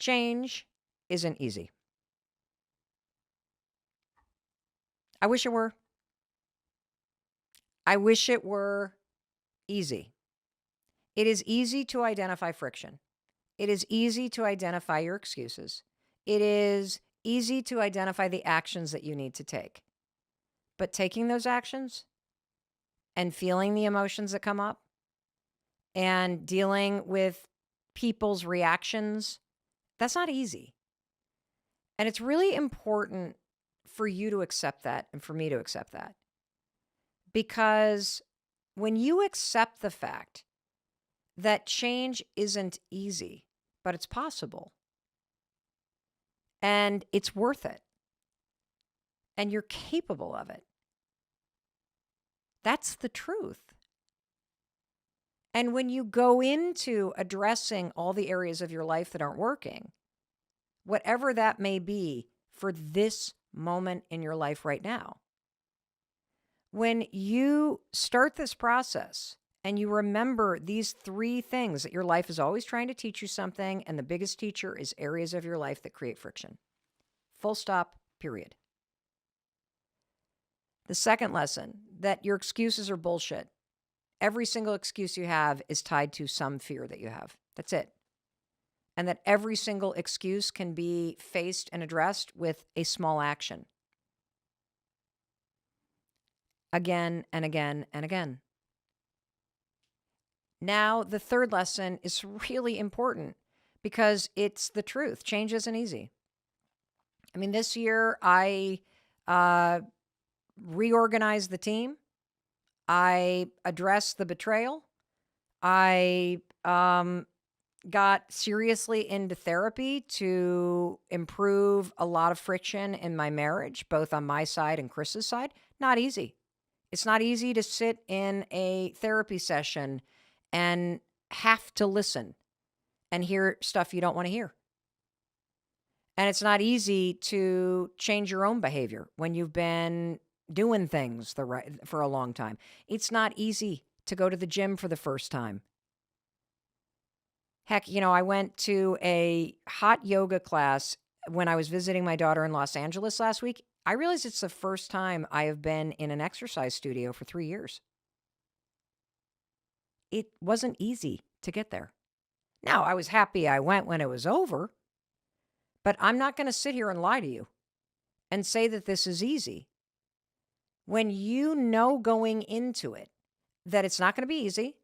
Change isn't easy. I wish it were. I wish it were easy. It is easy to identify friction. It is easy to identify your excuses. It is easy to identify the actions that you need to take. But taking those actions and feeling the emotions that come up and dealing with people's reactions, that's not easy. And it's really important for you to accept that and for me to accept that. Because when you accept the fact that change isn't easy, but it's possible, and it's worth it, and you're capable of it, that's the truth. And when you go into addressing all the areas of your life that aren't working, whatever that may be for this moment in your life right now, when you start this process and you remember these 3 things that your life is always trying to teach you something, and the biggest teacher is areas of your life that create friction. Full stop, period. The second lesson, that your excuses are bullshit. Every single excuse you have is tied to some fear that you have. That's it. And that every single excuse can be faced and addressed with a small action. Again and again and again. Now, the third lesson is really important because it's the truth. Change isn't easy. I mean, this year I reorganized the team. I addressed the betrayal. I got seriously into therapy to improve a lot of friction in my marriage, both on my side and Chris's side. Not easy. It's not easy to sit in a therapy session and have to listen and hear stuff you don't want to hear. And it's not easy to change your own behavior when you've been doing things for a long time. It's not easy to go to the gym for the first time. Heck, I went to a hot yoga class when I was visiting my daughter in Los Angeles last week. I realized it's the first time I have been in an exercise studio for 3 years. It wasn't easy to get there. Now, I was happy I went when it was over, but I'm not going to sit here and lie to you and say that this is easy. When you know going into it that it's not going to be easy,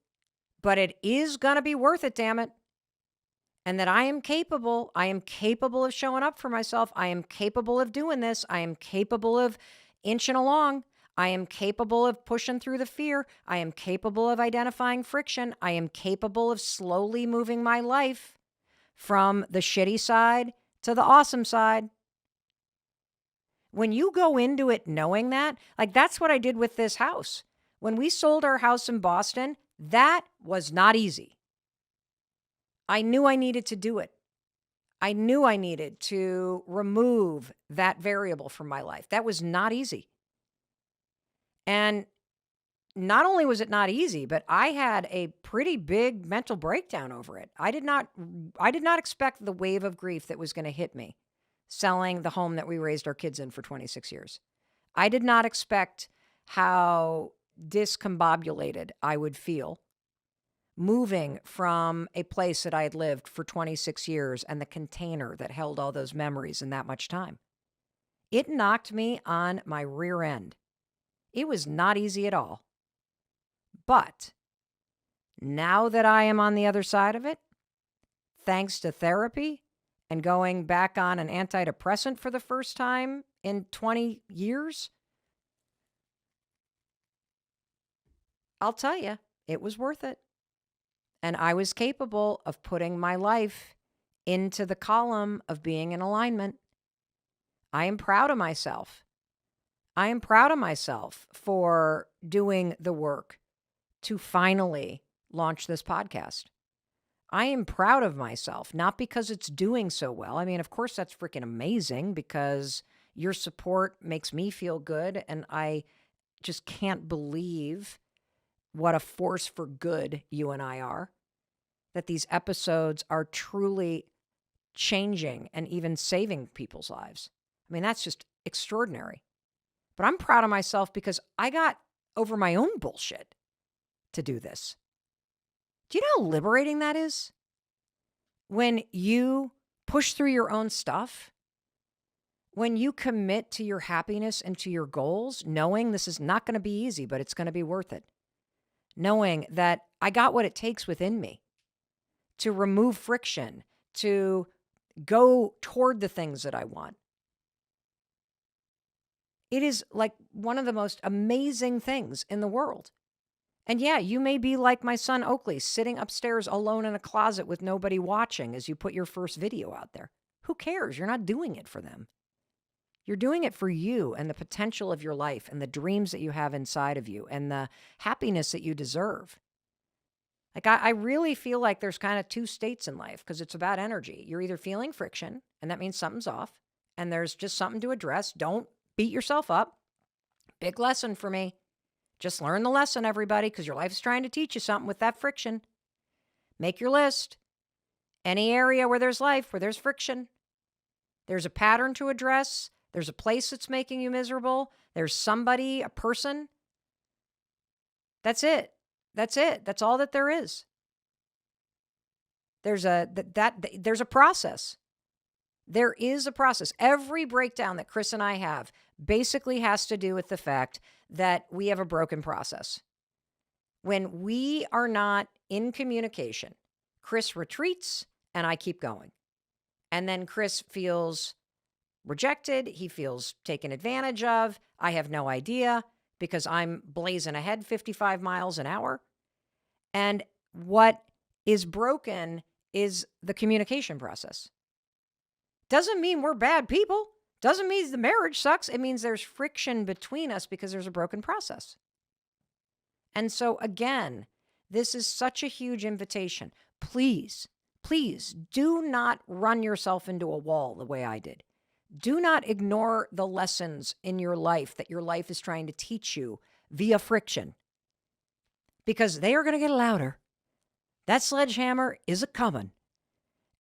but it is going to be worth it, damn it. And that I am capable of showing up for myself. I am capable of doing this. I am capable of inching along. I am capable of pushing through the fear. I am capable of identifying friction. I am capable of slowly moving my life from the shitty side to the awesome side. When you go into it knowing that, like that's what I did with this house. When we sold our house in Boston, that was not easy. I knew I needed to do it. I knew I needed to remove that variable from my life. That was not easy. And not only was it not easy, but I had a pretty big mental breakdown over it. I did not expect the wave of grief that was going to hit me selling the home that we raised our kids in for 26 years. I did not expect how discombobulated I would feel moving from a place that I had lived for 26 years and the container that held all those memories in that much time. It knocked me on my rear end. It was not easy at all. But now that I am on the other side of it, thanks to therapy and going back on an antidepressant for the first time in 20 years, I'll tell you, it was worth it. And I was capable of putting my life into the column of being in alignment. I am proud of myself. I am proud of myself for doing the work to finally launch this podcast. I am proud of myself, not because it's doing so well. I mean, of course, that's freaking amazing because your support makes me feel good. And I just can't believe what a force for good you and I are, that these episodes are truly changing and even saving people's lives. I mean, that's just extraordinary. But I'm proud of myself because I got over my own bullshit to do this. Do you know how liberating that is? When you push through your own stuff, when you commit to your happiness and to your goals, knowing this is not going to be easy, but it's going to be worth it. Knowing that I got what it takes within me to remove friction, to go toward the things that I want. It is like one of the most amazing things in the world. And yeah, you may be like my son Oakley, sitting upstairs alone in a closet with nobody watching as you put your first video out there. Who cares? You're not doing it for them. You're doing it for you and the potential of your life and the dreams that you have inside of you and the happiness that you deserve. Like, I really feel like there's kind of two states in life because it's about energy. You're either feeling friction, and that means something's off, and there's just something to address. Don't beat yourself up. Big lesson for me. Just learn the lesson, everybody, because your life is trying to teach you something with that friction. Make your list. Any area where there's life, where there's friction, there's a pattern to address. There's a place that's making you miserable. There's somebody, a person. That's it. That's it. That's all that there is. There's a process. There is a process. Every breakdown that Chris and I have basically has to do with the fact that we have a broken process. When we are not in communication, Chris retreats and I keep going. And then Chris feels rejected. He feels taken advantage of. I have no idea because I'm blazing ahead 55 miles an hour. And what is broken is the communication process. Doesn't mean we're bad people. Doesn't mean the marriage sucks. It means there's friction between us because there's a broken process. And so again, this is such a huge invitation. Please, please do not run yourself into a wall the way I did. Do not ignore the lessons in your life that your life is trying to teach you via friction, because they are going to get louder. That sledgehammer is a-coming.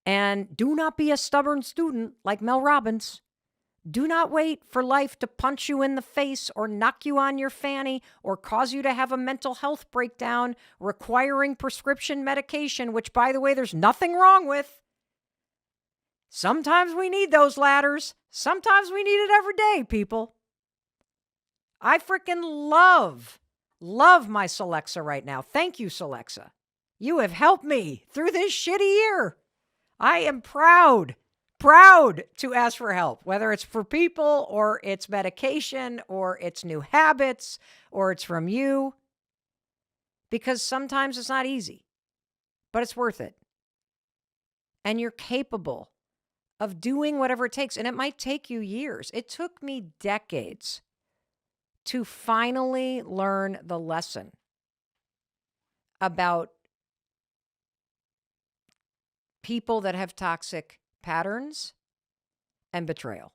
And do not be a stubborn student like Mel Robbins. Do not wait for life to punch you in the face or knock you on your fanny or cause you to have a mental health breakdown requiring prescription medication, which, by the way, there's nothing wrong with. Sometimes we need those ladders. Sometimes we need it every day, people. I freaking love my Celexa right now. Thank you, Celexa. You have helped me through this shitty year. I am proud to ask for help, whether it's for people or it's medication or it's new habits or it's from you, because sometimes it's not easy, but it's worth it. And you're capable of doing whatever it takes. And it might take you years. It took me decades to finally learn the lesson about people that have toxic patterns and betrayal,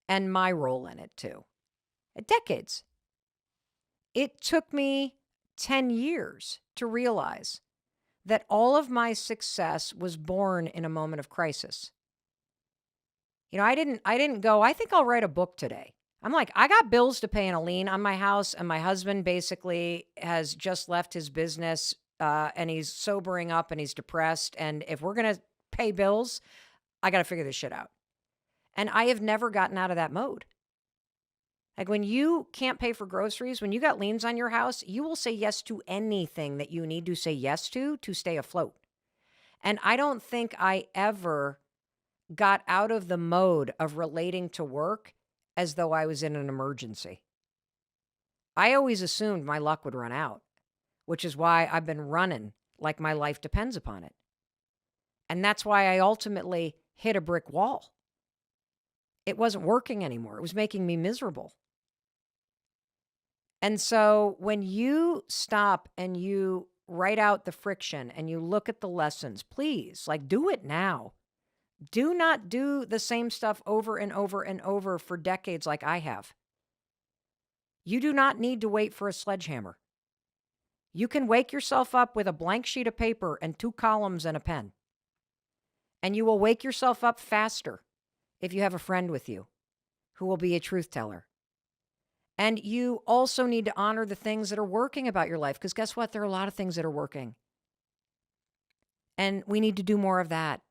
and my role in it too. Decades. It took me 10 years to realize that all of my success was born in a moment of crisis. You know, I didn't go, I think I'll write a book today. I'm like, I got bills to pay and a lien on my house, and my husband basically has just left his business, and he's sobering up and he's depressed. And if we're going to pay bills, I got to figure this shit out. And I have never gotten out of that mode. Like, when you can't pay for groceries, when you got liens on your house, you will say yes to anything that you need to say yes to stay afloat. And I don't think I ever got out of the mode of relating to work as though I was in an emergency. I always assumed my luck would run out, which is why I've been running like my life depends upon it. And that's why I ultimately hit a brick wall. It wasn't working anymore. It was making me miserable. And so when you stop and you write out the friction and you look at the lessons, please, like, do it now. Do not do the same stuff over and over and over for decades like I have. You do not need to wait for a sledgehammer. You can wake yourself up with a blank sheet of paper and 2 columns and a pen. And you will wake yourself up faster if you have a friend with you who will be a truth teller. And you also need to honor the things that are working about your life, because guess what? There are a lot of things that are working. And we need to do more of that.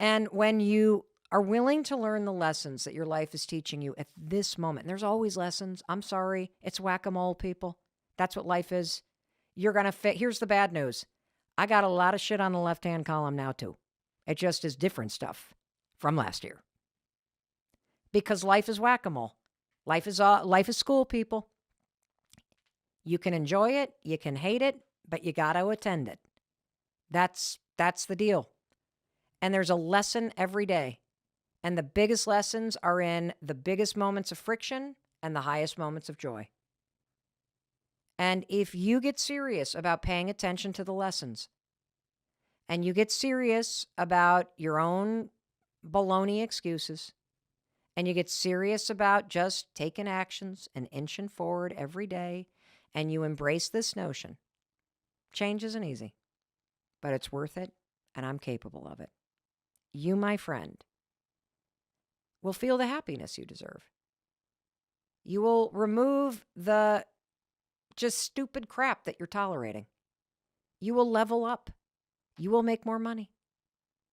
And when you are willing to learn the lessons that your life is teaching you at this moment, and there's always lessons. I'm sorry. It's whack-a-mole, people. That's what life is. You're going to fit. Here's the bad news. I got a lot of shit on the left-hand column now, too. It just is different stuff from last year. Because life is whack-a-mole. Life is school, people. You can enjoy it, you can hate it, but you got to attend it. That's the deal. And there's a lesson every day. And the biggest lessons are in the biggest moments of friction and the highest moments of joy. And if you get serious about paying attention to the lessons, and you get serious about your own baloney excuses, and you get serious about just taking actions and inching forward every day, and you embrace this notion, change isn't easy, but it's worth it, and I'm capable of it. You, my friend, will feel the happiness you deserve. You will remove the just stupid crap that you're tolerating. You will level up. You will make more money.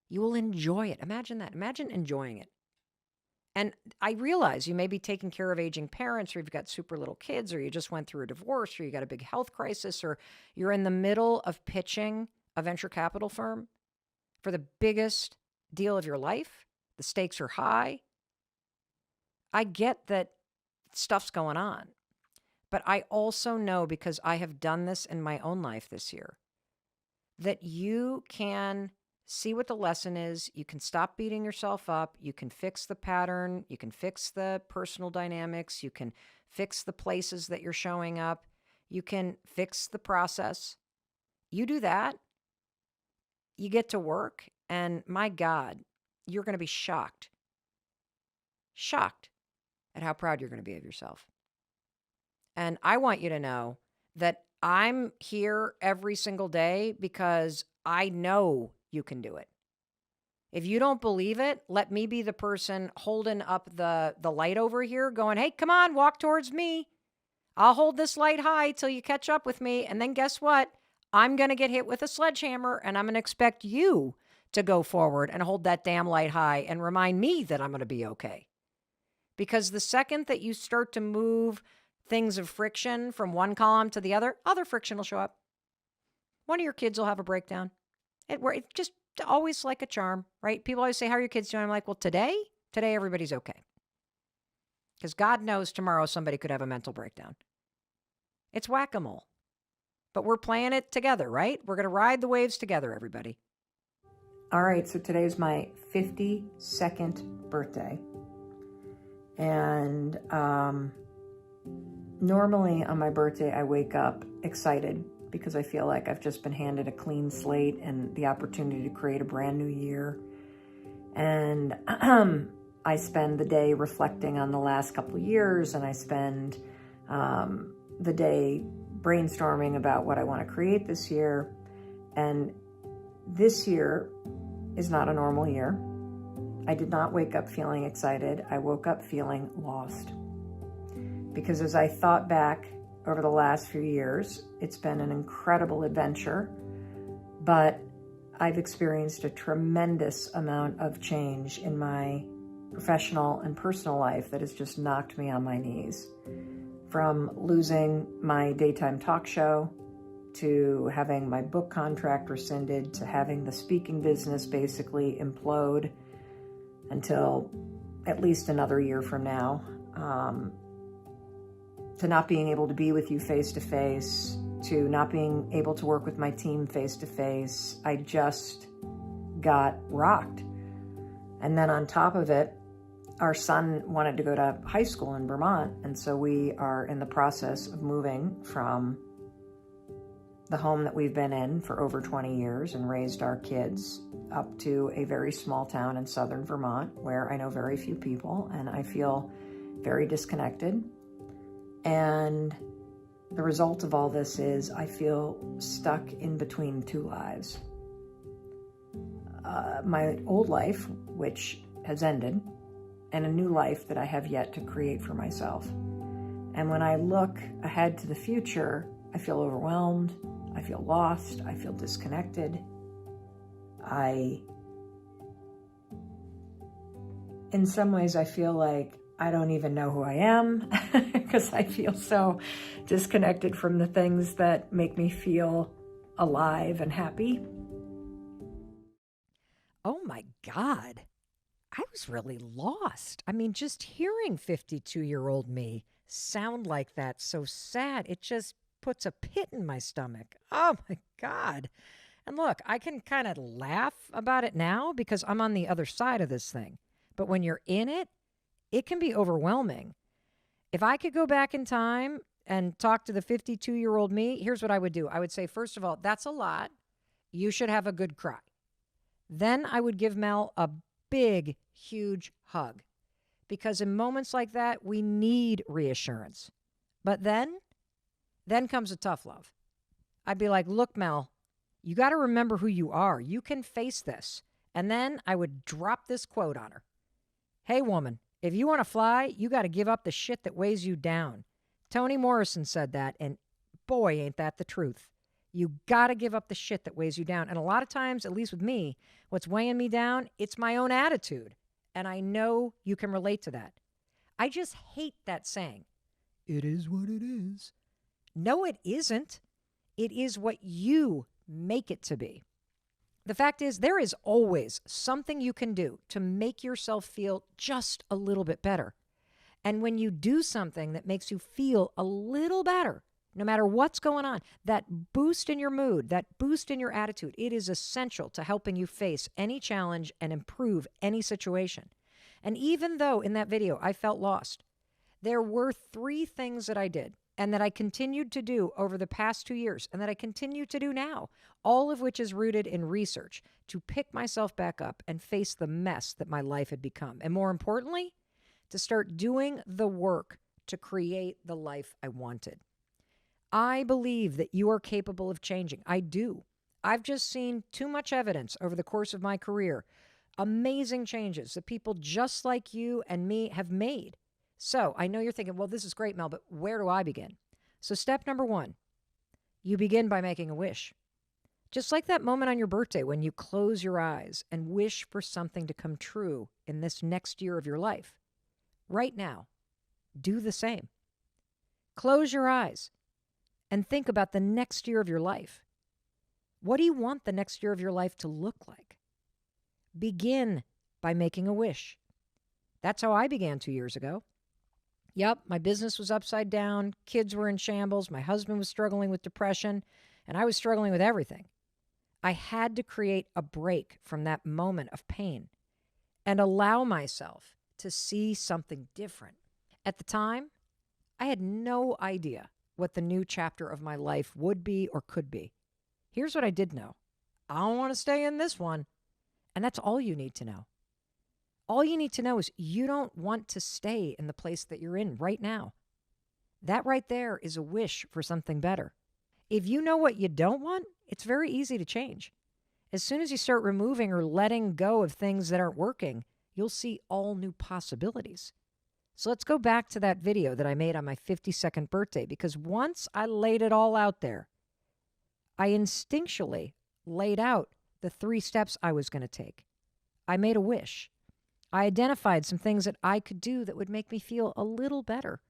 You will enjoy it. Imagine that. Imagine enjoying it. And I realize you may be taking care of aging parents, or you've got super little kids, or you just went through a divorce, or you got a big health crisis, or you're in the middle of pitching a venture capital firm for the biggest deal of your life. The stakes are high. I get that stuff's going on, but I also know, because I have done this in my own life this year, that you can see what the lesson is. You can stop beating yourself up. You can fix the pattern. You can fix the personal dynamics. You can fix the places that you're showing up. You can fix the process. You do that, you get to work, and my God, you're going to be shocked at how proud you're going to be of yourself. And I want you to know that I'm here every single day because I know you can do it. If you don't believe it, let me be the person holding up the light over here going, hey, come on, walk towards me. I'll hold this light high till you catch up with me. And then guess what? I'm going to get hit with a sledgehammer, and I'm going to expect you to go forward and hold that damn light high and remind me that I'm going to be okay. Because the second that you start to move things of friction from one column to the other friction will show up. One of your kids will have a breakdown. It just always like a charm, right? People always say, how are your kids doing? I'm like, well, today everybody's okay. Because God knows tomorrow somebody could have a mental breakdown. It's whack-a-mole. But we're playing it together, right? We're going to ride the waves together, everybody. All right, so today's my 52nd birthday. And normally on my birthday, I wake up excited because I feel like I've just been handed a clean slate and the opportunity to create a brand new year. And I spend the day reflecting on the last couple of years, and I spend the day brainstorming about what I want to create this year. And this year is not a normal year. I did not wake up feeling excited. I woke up feeling lost. Because as I thought back over the last few years, it's been an incredible adventure, but I've experienced a tremendous amount of change in my professional and personal life that has just knocked me on my knees. From losing my daytime talk show, to having my book contract rescinded, to having the speaking business basically implode until at least another year from now, to not being able to be with you face-to-face, to not being able to work with my team face-to-face. I just got rocked. And then on top of it, our son wanted to go to high school in Vermont, and so we are in the process of moving from the home that we've been in for over 20 years and raised our kids up to a very small town in southern Vermont where I know very few people, and I feel very disconnected. And the result of all this is I feel stuck in between two lives. my old life, which has ended, and a new life that I have yet to create for myself. And when I look ahead to the future, I feel overwhelmed, I feel lost, I feel disconnected. In some ways, I feel like I don't even know who I am because I feel so disconnected from the things that make me feel alive and happy. Oh my God, I was really lost. I mean, just hearing 52-year-old me sound like that, so sad, it just puts a pit in my stomach. Oh my God. And look, I can kind of laugh about it now because I'm on the other side of this thing. But when you're in it, it can be overwhelming. If I could go back in time and talk to the 52-year-old me, here's what I would do. I would say, first of all, that's a lot. You should have a good cry. Then I would give Mel a big, huge hug. Because in moments like that, we need reassurance. But then comes a tough love. I'd be like, look, Mel, you got to remember who you are. You can face this. And then I would drop this quote on her. Hey, woman, if you want to fly, you got to give up the shit that weighs you down. Toni Morrison said that, and boy, ain't that the truth. You got to give up the shit that weighs you down. And a lot of times, at least with me, what's weighing me down, it's my own attitude. And I know you can relate to that. I just hate that saying. It is what it is. No, it isn't. It is what you make it to be. The fact is, there is always something you can do to make yourself feel just a little bit better. And when you do something that makes you feel a little better, no matter what's going on, that boost in your mood, that boost in your attitude, it is essential to helping you face any challenge and improve any situation. And even though in that video I felt lost, there were 3 things that I did and that I continued to do over the past 2 years and that I continue to do now, all of which is rooted in research to pick myself back up and face the mess that my life had become. And more importantly, to start doing the work to create the life I wanted. I believe that you are capable of changing. I do. I've just seen too much evidence over the course of my career. Amazing changes that people just like you and me have made. So I know you're thinking, well, this is great, Mel, but where do I begin? So step number 1, you begin by making a wish. Just like that moment on your birthday when you close your eyes and wish for something to come true in this next year of your life. Right now, do the same. Close your eyes and think about the next year of your life. What do you want the next year of your life to look like? Begin by making a wish. That's how I began 2 years ago. Yep, my business was upside down, kids were in shambles, my husband was struggling with depression, and I was struggling with everything. I had to create a break from that moment of pain and allow myself to see something different. At the time, I had no idea what the new chapter of my life would be or could be. Here's what I did know. I don't want to stay in this one. And that's all you need to know. All you need to know is you don't want to stay in the place that you're in right now. That right there is a wish for something better. If you know what you don't want, it's very easy to change. As soon as you start removing or letting go of things that aren't working, you'll see all new possibilities. So let's go back to that video that I made on my 52nd birthday, because once I laid it all out there, I instinctually laid out the 3 steps I was going to take. I made a wish. I identified some things that I could do that would make me feel a little better.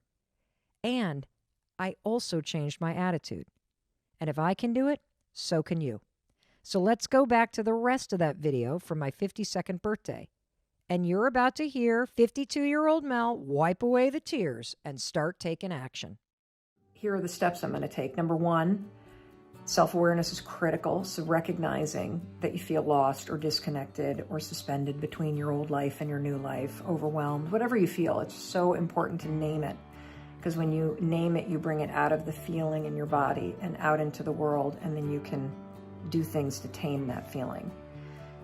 And I also changed my attitude. And if I can do it, so can you. So let's go back to the rest of that video from my 52nd birthday. And you're about to hear 52-year-old Mel wipe away the tears and start taking action. Here are the steps I'm going to take. Number 1, self-awareness is critical. So recognizing that you feel lost or disconnected or suspended between your old life and your new life, overwhelmed, whatever you feel, it's so important to name it. Because when you name it, you bring it out of the feeling in your body and out into the world, and then you can do things to tame that feeling.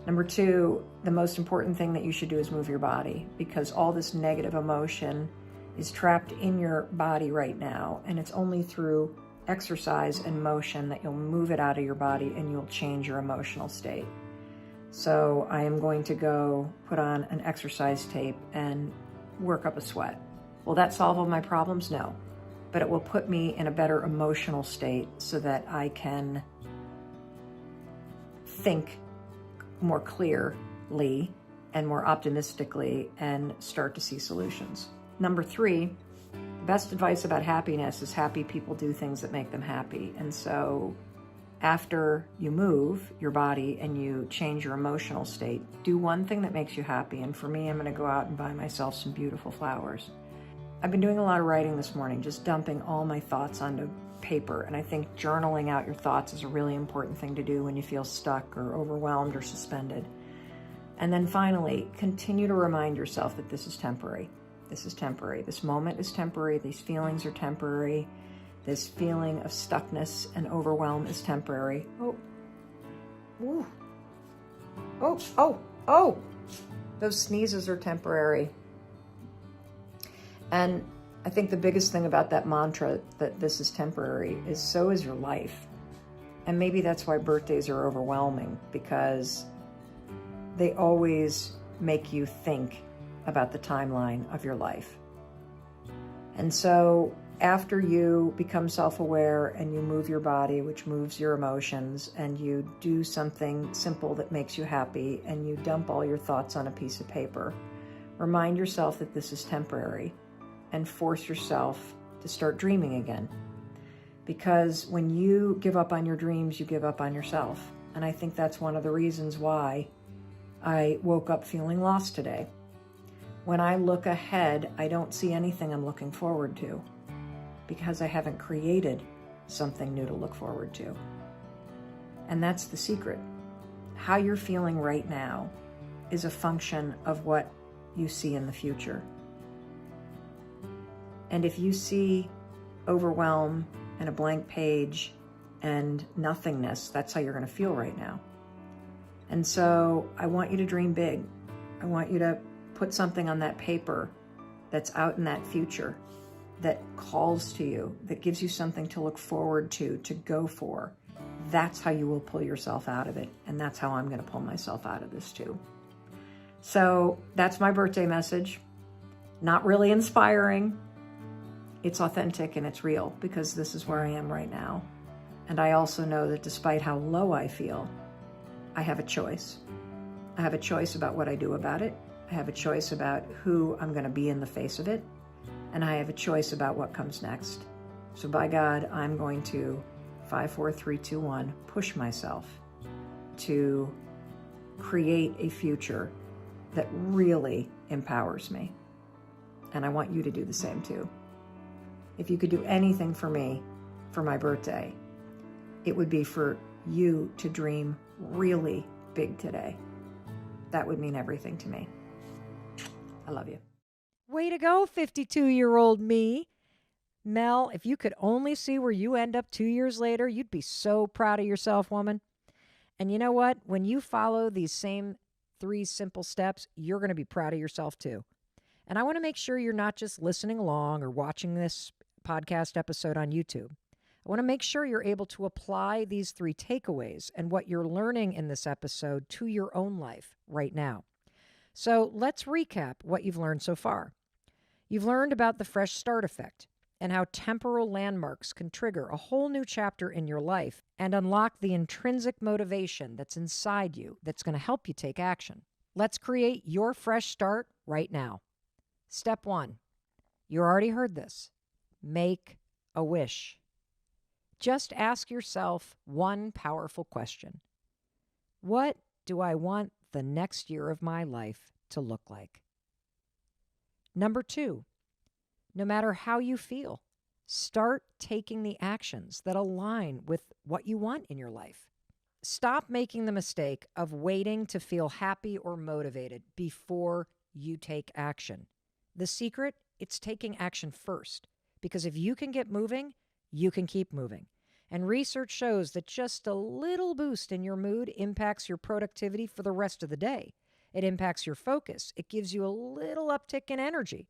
Number 2, the most important thing that you should do is move your body, because all this negative emotion is trapped in your body right now, and it's only through exercise and motion that you'll move it out of your body and you'll change your emotional state. So I am going to go put on an exercise tape and work up a sweat. Will that solve all my problems? No. But it will put me in a better emotional state so that I can think more clearly and more optimistically and start to see solutions. Number 3, the best advice about happiness is happy people do things that make them happy. And so after you move your body and you change your emotional state, do one thing that makes you happy. And for me, I'm going to go out and buy myself some beautiful flowers. I've been doing a lot of writing this morning, just dumping all my thoughts onto paper. And I think journaling out your thoughts is a really important thing to do when you feel stuck or overwhelmed or suspended. And then finally, continue to remind yourself that this is temporary. This is temporary. This moment is temporary. These feelings are temporary. This feeling of stuckness and overwhelm is temporary. Oh. Those sneezes are temporary. And I think the biggest thing about that mantra, that this is temporary, is so is your life. And maybe that's why birthdays are overwhelming, because they always make you think about the timeline of your life. And so after you become self-aware and you move your body, which moves your emotions, and you do something simple that makes you happy, and you dump all your thoughts on a piece of paper, remind yourself that this is temporary and force yourself to start dreaming again. Because when you give up on your dreams, you give up on yourself. And I think that's one of the reasons why I woke up feeling lost today. When I look ahead, I don't see anything I'm looking forward to, because I haven't created something new to look forward to. And that's the secret. How you're feeling right now is a function of what you see in the future. And if you see overwhelm and a blank page and nothingness, that's how you're going to feel right now. And so I want you to dream big. I want you to put something on that paper that's out in that future, that calls to you, that gives you something to look forward to go for. That's how you will pull yourself out of it. And that's how I'm going to pull myself out of this too. So that's my birthday message. Not really inspiring. It's authentic and it's real, because this is where I am right now. And I also know that despite how low I feel, I have a choice. I have a choice about what I do about it. I have a choice about who I'm going to be in the face of it. And I have a choice about what comes next. So by God, I'm going to 5, 4, 3, 2, 1, push myself to create a future that really empowers me. And I want you to do the same too. If you could do anything for me for my birthday, it would be for you to dream really big today. That would mean everything to me. I love you. Way to go, 52-year-old me. Mel, if you could only see where you end up 2 years later, you'd be so proud of yourself, woman. And you know what? When you follow these same 3 simple steps, you're going to be proud of yourself too. And I want to make sure you're not just listening along or watching this podcast episode on YouTube. I want to make sure you're able to apply these 3 takeaways and what you're learning in this episode to your own life right now. So let's recap what you've learned so far. You've learned about the fresh start effect and how temporal landmarks can trigger a whole new chapter in your life and unlock the intrinsic motivation that's inside you that's going to help you take action. Let's create your fresh start right now. Step 1. You already heard this. Make a wish. Just ask yourself one powerful question. What do I want the next year of my life to look like? Number 2, no matter how you feel, start taking the actions that align with what you want in your life. Stop making the mistake of waiting to feel happy or motivated before you take action. The secret, it's taking action first, because if you can get moving, you can keep moving. And research shows that just a little boost in your mood impacts your productivity for the rest of the day. It impacts your focus. It gives you a little uptick in energy.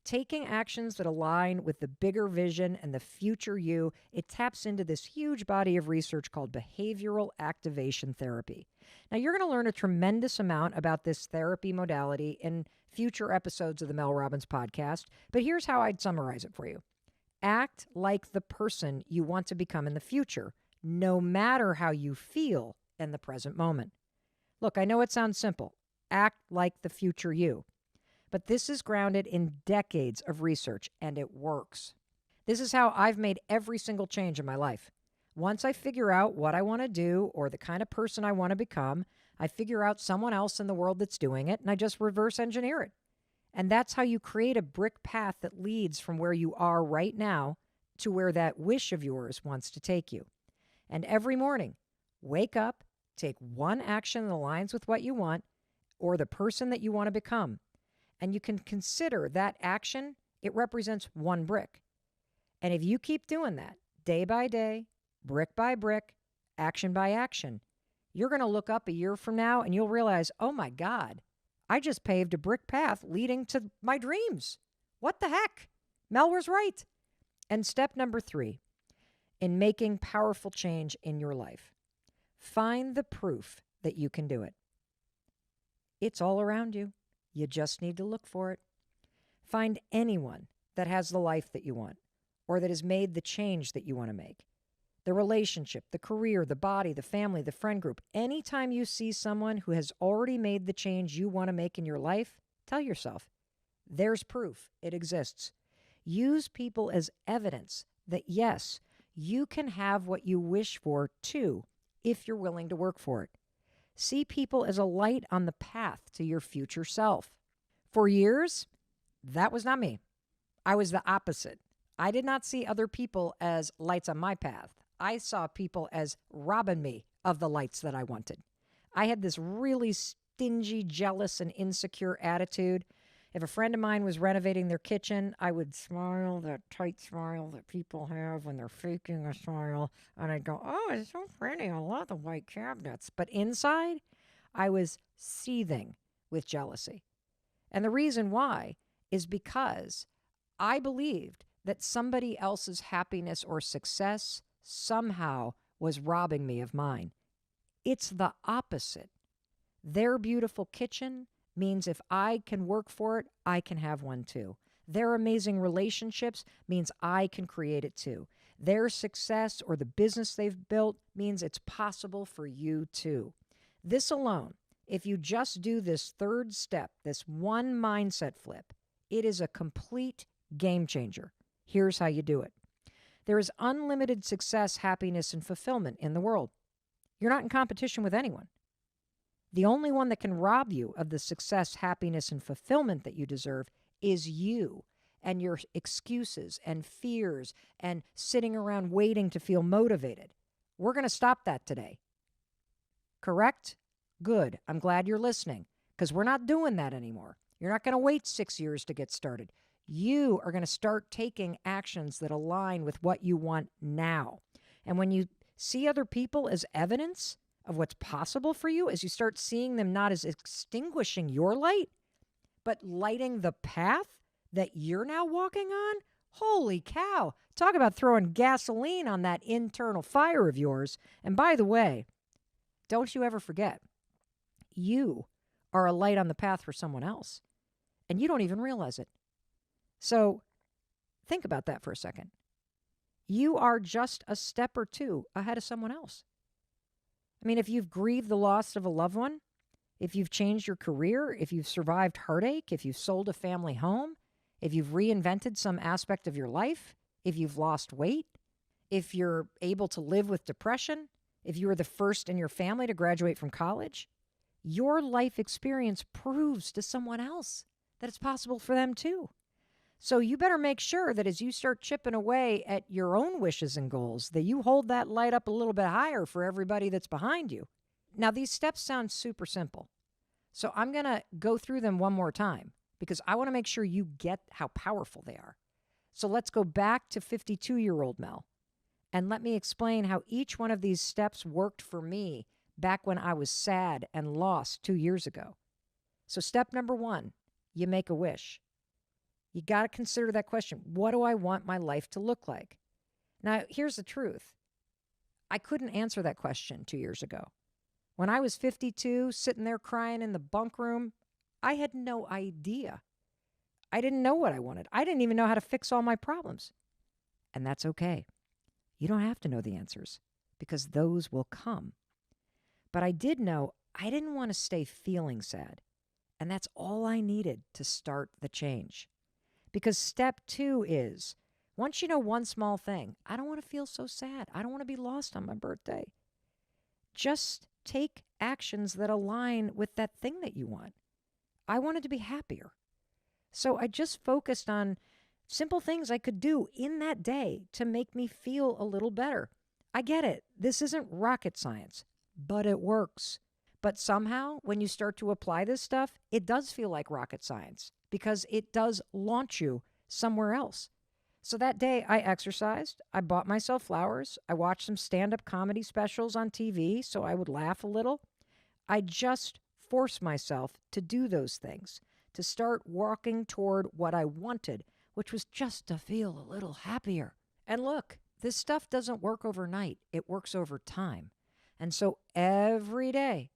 Taking actions that align with the bigger vision and the future you, it taps into this huge body of research called behavioral activation therapy. Now, you're going to learn a tremendous amount about this therapy modality in future episodes of the Mel Robbins podcast, but here's how I'd summarize it for you. Act like the person you want to become in the future, no matter how you feel in the present moment. Look, I know it sounds simple. Act like the future you. But this is grounded in decades of research, and it works. This is how I've made every single change in my life. Once I figure out what I want to do or the kind of person I want to become, I figure out someone else in the world that's doing it, and I just reverse engineer it. And that's how you create a brick path that leads from where you are right now to where that wish of yours wants to take you. And every morning, wake up, take one action that aligns with what you want or the person that you want to become. And you can consider that action, it represents one brick. And if you keep doing that day by day, brick by brick, action by action, you're going to look up a year from now and you'll realize, oh my God, I just paved a brick path leading to my dreams. What the heck? Mel was right. And step number 3 in making powerful change in your life, find the proof that you can do it. It's all around you. You just need to look for it. Find anyone that has the life that you want or that has made the change that you want to make. The relationship, the career, the body, the family, the friend group. Anytime you see someone who has already made the change you want to make in your life, tell yourself, there's proof. It exists. Use people as evidence that, yes, you can have what you wish for too, if you're willing to work for it. See people as a light on the path to your future self. For years, that was not me. I was the opposite. I did not see other people as lights on my path. I saw people as robbing me of the lights that I wanted. I had this really stingy, jealous, and insecure attitude. If a friend of mine was renovating their kitchen, I would smile, that tight smile that people have when they're faking a smile. And I'd go, oh, it's so pretty. I love the white cabinets. But inside, I was seething with jealousy. And the reason why is because I believed that somebody else's happiness or success somehow was robbing me of mine. It's the opposite. Their beautiful kitchen means if I can work for it, I can have one too. Their amazing relationships means I can create it too. Their success or the business they've built means it's possible for you too. This alone, if you just do this third step, this one mindset flip, it is a complete game changer. Here's how you do it. There is unlimited success, happiness, and fulfillment in the world. You're not in competition with anyone. The only one that can rob you of the success, happiness, and fulfillment that you deserve is you and your excuses and fears and sitting around waiting to feel motivated. We're going to stop that today. Correct? Good. I'm glad you're listening because we're not doing that anymore. You're not going to wait 6 years to get started. You are going to start taking actions that align with what you want now. And when you see other people as evidence of what's possible for you, as you start seeing them not as extinguishing your light, but lighting the path that you're now walking on, holy cow, talk about throwing gasoline on that internal fire of yours. And by the way, don't you ever forget, you are a light on the path for someone else, and you don't even realize it. So think about that for a second. You are just a step or two ahead of someone else. I mean, if you've grieved the loss of a loved one, if you've changed your career, if you've survived heartache, if you've sold a family home, if you've reinvented some aspect of your life, if you've lost weight, if you're able to live with depression, if you were the first in your family to graduate from college, your life experience proves to someone else that it's possible for them too. So you better make sure that as you start chipping away at your own wishes and goals, that you hold that light up a little bit higher for everybody that's behind you. Now, these steps sound super simple. So I'm going to go through them one more time because I want to make sure you get how powerful they are. So let's go back to 52-year-old Mel and let me explain how each one of these steps worked for me back when I was sad and lost 2 years ago. So step number 1, you make a wish. You got to consider that question. What do I want my life to look like? Now, here's the truth. I couldn't answer that question 2 years ago. When I was 52, sitting there crying in the bunk room, I had no idea. I didn't know what I wanted. I didn't even know how to fix all my problems. And that's okay. You don't have to know the answers because those will come. But I did know I didn't want to stay feeling sad. And that's all I needed to start the change. Because step 2 is, once you know one small thing, I don't want to feel so sad. I don't want to be lost on my birthday. Just take actions that align with that thing that you want. I wanted to be happier. So I just focused on simple things I could do in that day to make me feel a little better. I get it. This isn't rocket science, but it works. But somehow, when you start to apply this stuff, it does feel like rocket science because it does launch you somewhere else. So that day, I exercised. I bought myself flowers. I watched some stand-up comedy specials on TV so I would laugh a little. I just forced myself to do those things, to start walking toward what I wanted, which was just to feel a little happier. And look, this stuff doesn't work overnight. It works over time. And so every day,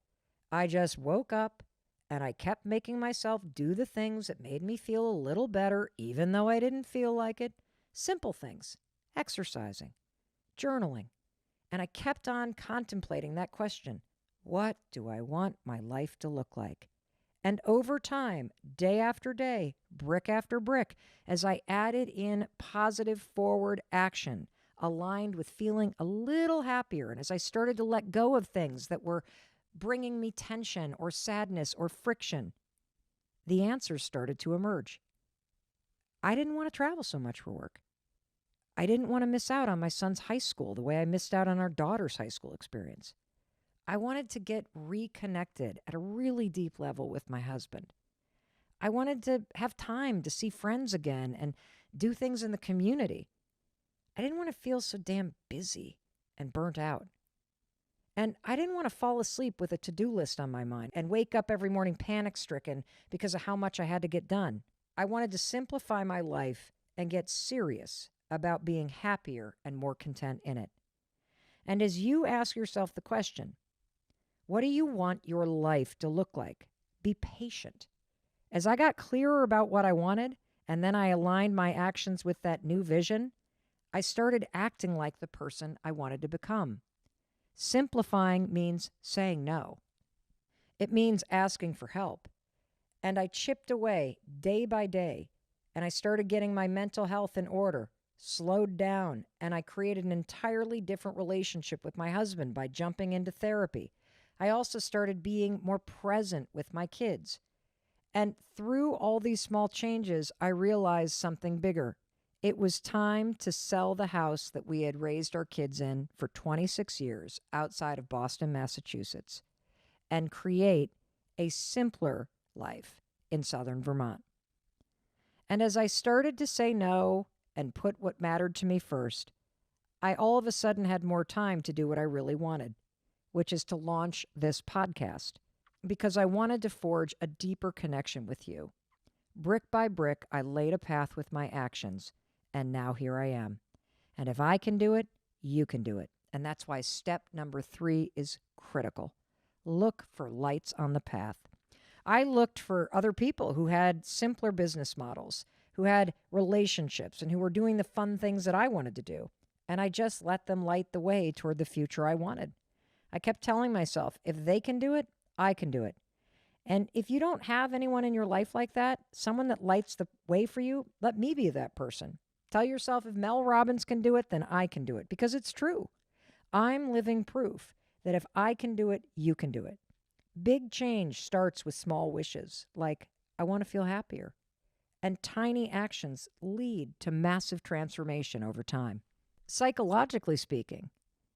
I just woke up and I kept making myself do the things that made me feel a little better, even though I didn't feel like it. Simple things, exercising, journaling. And I kept on contemplating that question. What do I want my life to look like? And over time, day after day, brick after brick, as I added in positive forward action, aligned with feeling a little happier, and as I started to let go of things that were bringing me tension or sadness or friction, the answers started to emerge. I didn't want to travel so much for work. I didn't want to miss out on my son's high school the way I missed out on our daughter's high school experience. I wanted to get reconnected at a really deep level with my husband. I wanted to have time to see friends again and do things in the community. I didn't want to feel so damn busy and burnt out. And I didn't want to fall asleep with a to-do list on my mind and wake up every morning panic-stricken because of how much I had to get done. I wanted to simplify my life and get serious about being happier and more content in it. And as you ask yourself the question, what do you want your life to look like? Be patient. As I got clearer about what I wanted, and then I aligned my actions with that new vision, I started acting like the person I wanted to become. Simplifying means saying no. It means asking for help. And I chipped away day by day, and I started getting my mental health in order, slowed down, and I created an entirely different relationship with my husband by jumping into therapy. I also started being more present with my kids. And through all these small changes, I realized something bigger. It was time to sell the house that we had raised our kids in for 26 years outside of Boston, Massachusetts, and create a simpler life in southern Vermont. And as I started to say no and put what mattered to me first, I all of a sudden had more time to do what I really wanted, which is to launch this podcast, because I wanted to forge a deeper connection with you. Brick by brick, I laid a path with my actions, and now here I am. And if I can do it, you can do it. And that's why step number 3 is critical. Look for lights on the path. I looked for other people who had simpler business models, who had relationships, and who were doing the fun things that I wanted to do. And I just let them light the way toward the future I wanted. I kept telling myself, if they can do it, I can do it. And if you don't have anyone in your life like that, someone that lights the way for you, let me be that person. Tell yourself, if Mel Robbins can do it, then I can do it, because it's true. I'm living proof that if I can do it, you can do it. Big change starts with small wishes, like I want to feel happier. And tiny actions lead to massive transformation over time. Psychologically speaking,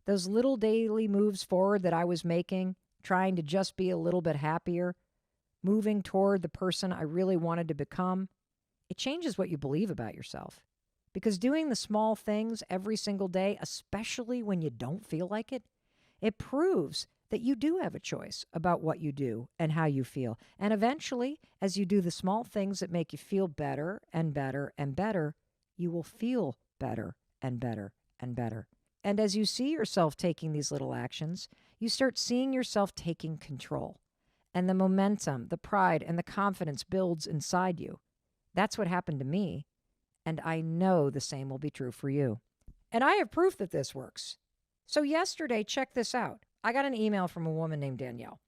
those little daily moves forward that I was making, trying to just be a little bit happier, moving toward the person I really wanted to become, it changes what you believe about yourself. Because doing the small things every single day, especially when you don't feel like it, it proves that you do have a choice about what you do and how you feel. And eventually, as you do the small things that make you feel better and better and better, you will feel better and better and better. And as you see yourself taking these little actions, you start seeing yourself taking control. And the momentum, the pride, and the confidence builds inside you. That's what happened to me. And I know the same will be true for you. And I have proof that this works. So yesterday, check this out. I got an email from a woman named Danielle.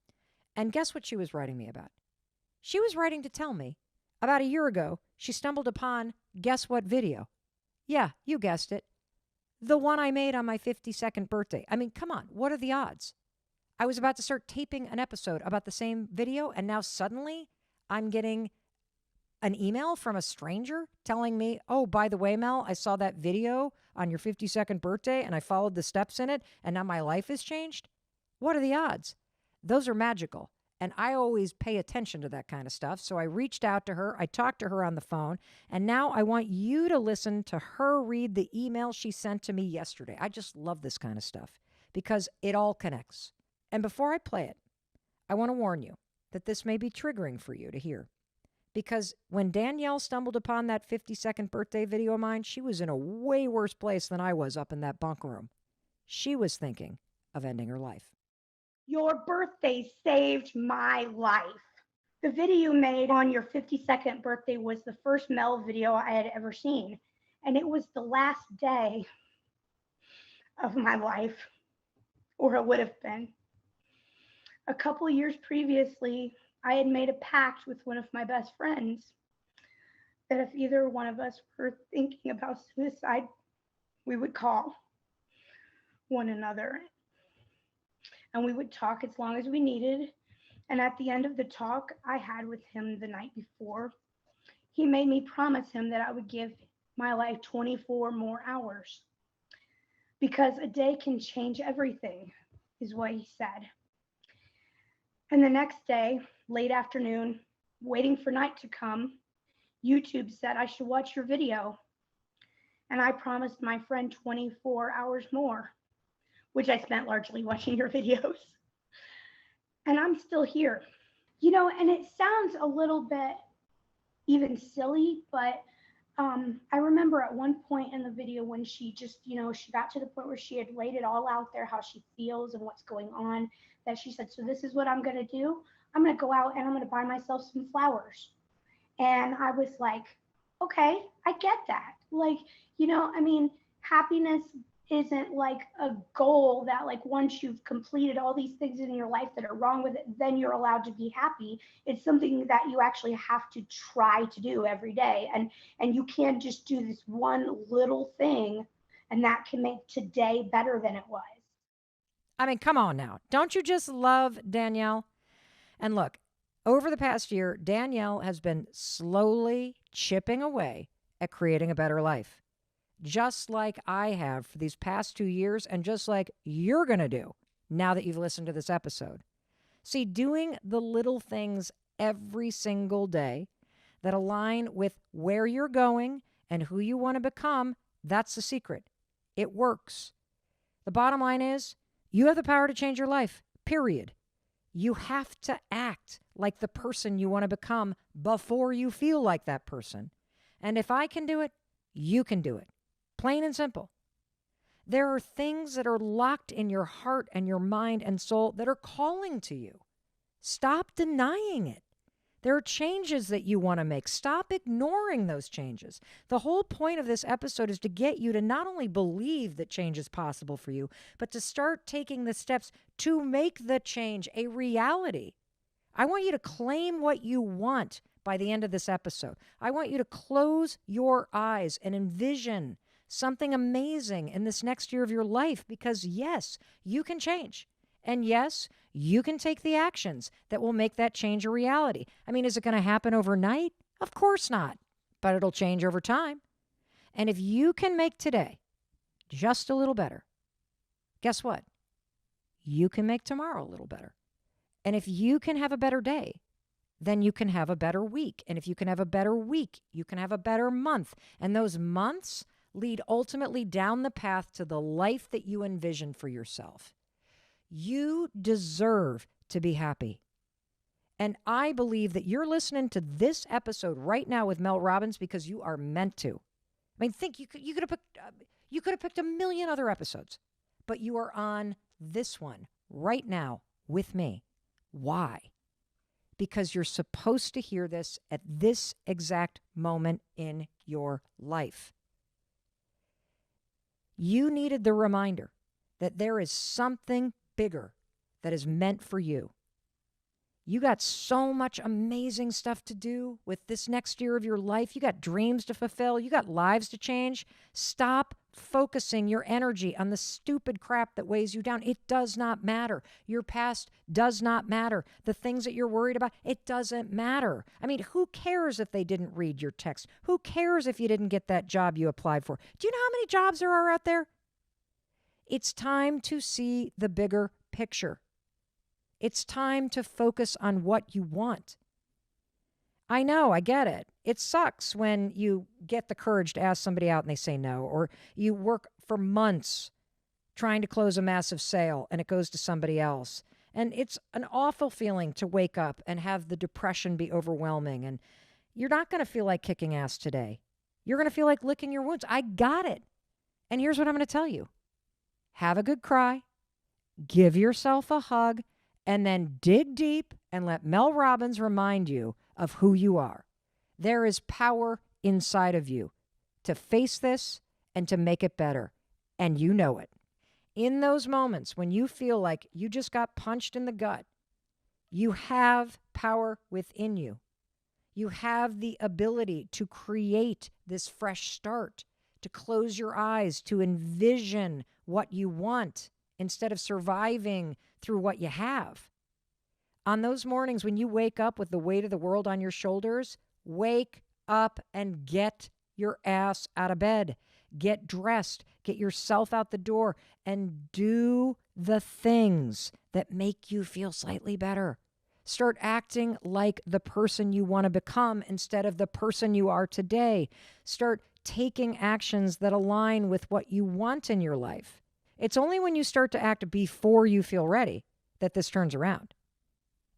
And guess what she was writing me about? She was writing to tell me about a year ago, she stumbled upon, guess what video? Yeah, you guessed it. The one I made on my 52nd birthday. I mean, come on, what are the odds? I was about to start taping an episode about the same video, and now suddenly I'm getting an email from a stranger telling me, oh, by the way, Mel, I saw that video on your 52nd birthday and I followed the steps in it, and now my life has changed. What are the odds? Those are magical. And I always pay attention to that kind of stuff. So I reached out to her. I talked to her on the phone. And now I want you to listen to her read the email she sent to me yesterday. I just love this kind of stuff because it all connects. And before I play it, I want to warn you that this may be triggering for you to hear. Because when Danielle stumbled upon that 52nd birthday video of mine, she was in a way worse place than I was up in that bunk room. She was thinking of ending her life. Your birthday saved my life. The video you made on your 52nd birthday was the first Mel video I had ever seen. And it was the last day of my life, or it would have been. A couple of years previously, I had made a pact with one of my best friends that if either one of us were thinking about suicide, we would call one another. And we would talk as long as we needed. And at the end of the talk I had with him the night before, he made me promise him that I would give my life 24 more hours. Because a day can change everything, is what he said. And the next day, late afternoon, waiting for night to come, YouTube said I should watch your video. And I promised my friend 24 hours more, which I spent largely watching your videos. And I'm still here. And it sounds a little bit even silly, but I remember at one point in the video when she just, she got to the point where she had laid it all out there, how she feels and what's going on, that she said, so this is what I'm going to do. I'm going to go out and I'm going to buy myself some flowers. And I was like, okay, I get that. Happiness isn't like a goal that like once you've completed all these things in your life that are wrong with it, then you're allowed to be happy. It's something that you actually have to try to do every day. And you can't just do this one little thing and that can make today better than it was. I mean, come on now. Don't you just love Danielle? And look, over the past year, Danielle has been slowly chipping away at creating a better life. Just like I have for these past 2 years, and just like you're going to do now that you've listened to this episode. See, doing the little things every single day that align with where you're going and who you want to become, that's the secret. It works. The bottom line is, you have the power to change your life, period. You have to act like the person you want to become before you feel like that person. And if I can do it, you can do it. Plain and simple. There are things that are locked in your heart and your mind and soul that are calling to you. Stop denying it. There are changes that you want to make. Stop ignoring those changes. The whole point of this episode is to get you to not only believe that change is possible for you, but to start taking the steps to make the change a reality. I want you to claim what you want by the end of this episode. I want you to close your eyes and envision something amazing in this next year of your life, because yes, you can change. And yes, you can take the actions that will make that change a reality. I mean, is it going to happen overnight? Of course not, but it'll change over time. And if you can make today just a little better, guess what? You can make tomorrow a little better. And if you can have a better day, then you can have a better week. And if you can have a better week, you can have a better month. And those months lead ultimately down the path to the life that you envision for yourself. You deserve to be happy. And I believe that you're listening to this episode right now with Mel Robbins because you are meant to. I mean, think you could have picked a million other episodes, but you are on this one right now with me. Why? Because you're supposed to hear this at this exact moment in your life. You needed the reminder that there is something bigger that is meant for you. You got so much amazing stuff to do with this next year of your life. You got dreams to fulfill. You got lives to change. Stop focusing your energy on the stupid crap that weighs you down. It does not matter. Your past does not matter. The things that you're worried about, it doesn't matter. I mean, who cares if they didn't read your text? Who cares if you didn't get that job you applied for? Do you know how many jobs there are out there? It's time to see the bigger picture. It's time to focus on what you want. I know, I get it. It sucks when you get the courage to ask somebody out and they say no, or you work for months trying to close a massive sale and it goes to somebody else. And it's an awful feeling to wake up and have the depression be overwhelming. And you're not going to feel like kicking ass today. You're going to feel like licking your wounds. I got it. And here's what I'm going to tell you. Have a good cry. Give yourself a hug. And then dig deep and let Mel Robbins remind you of who you are. There is power inside of you to face this and to make it better. And you know it. In those moments when you feel like you just got punched in the gut, you have power within you. You have the ability to create this fresh start, to close your eyes, to envision what you want instead of surviving through what you have. On those mornings when you wake up with the weight of the world on your shoulders, wake up and get your ass out of bed. Get dressed, get yourself out the door, and do the things that make you feel slightly better. Start acting like the person you want to become instead of the person you are today. Start taking actions that align with what you want in your life. It's only when you start to act before you feel ready that this turns around.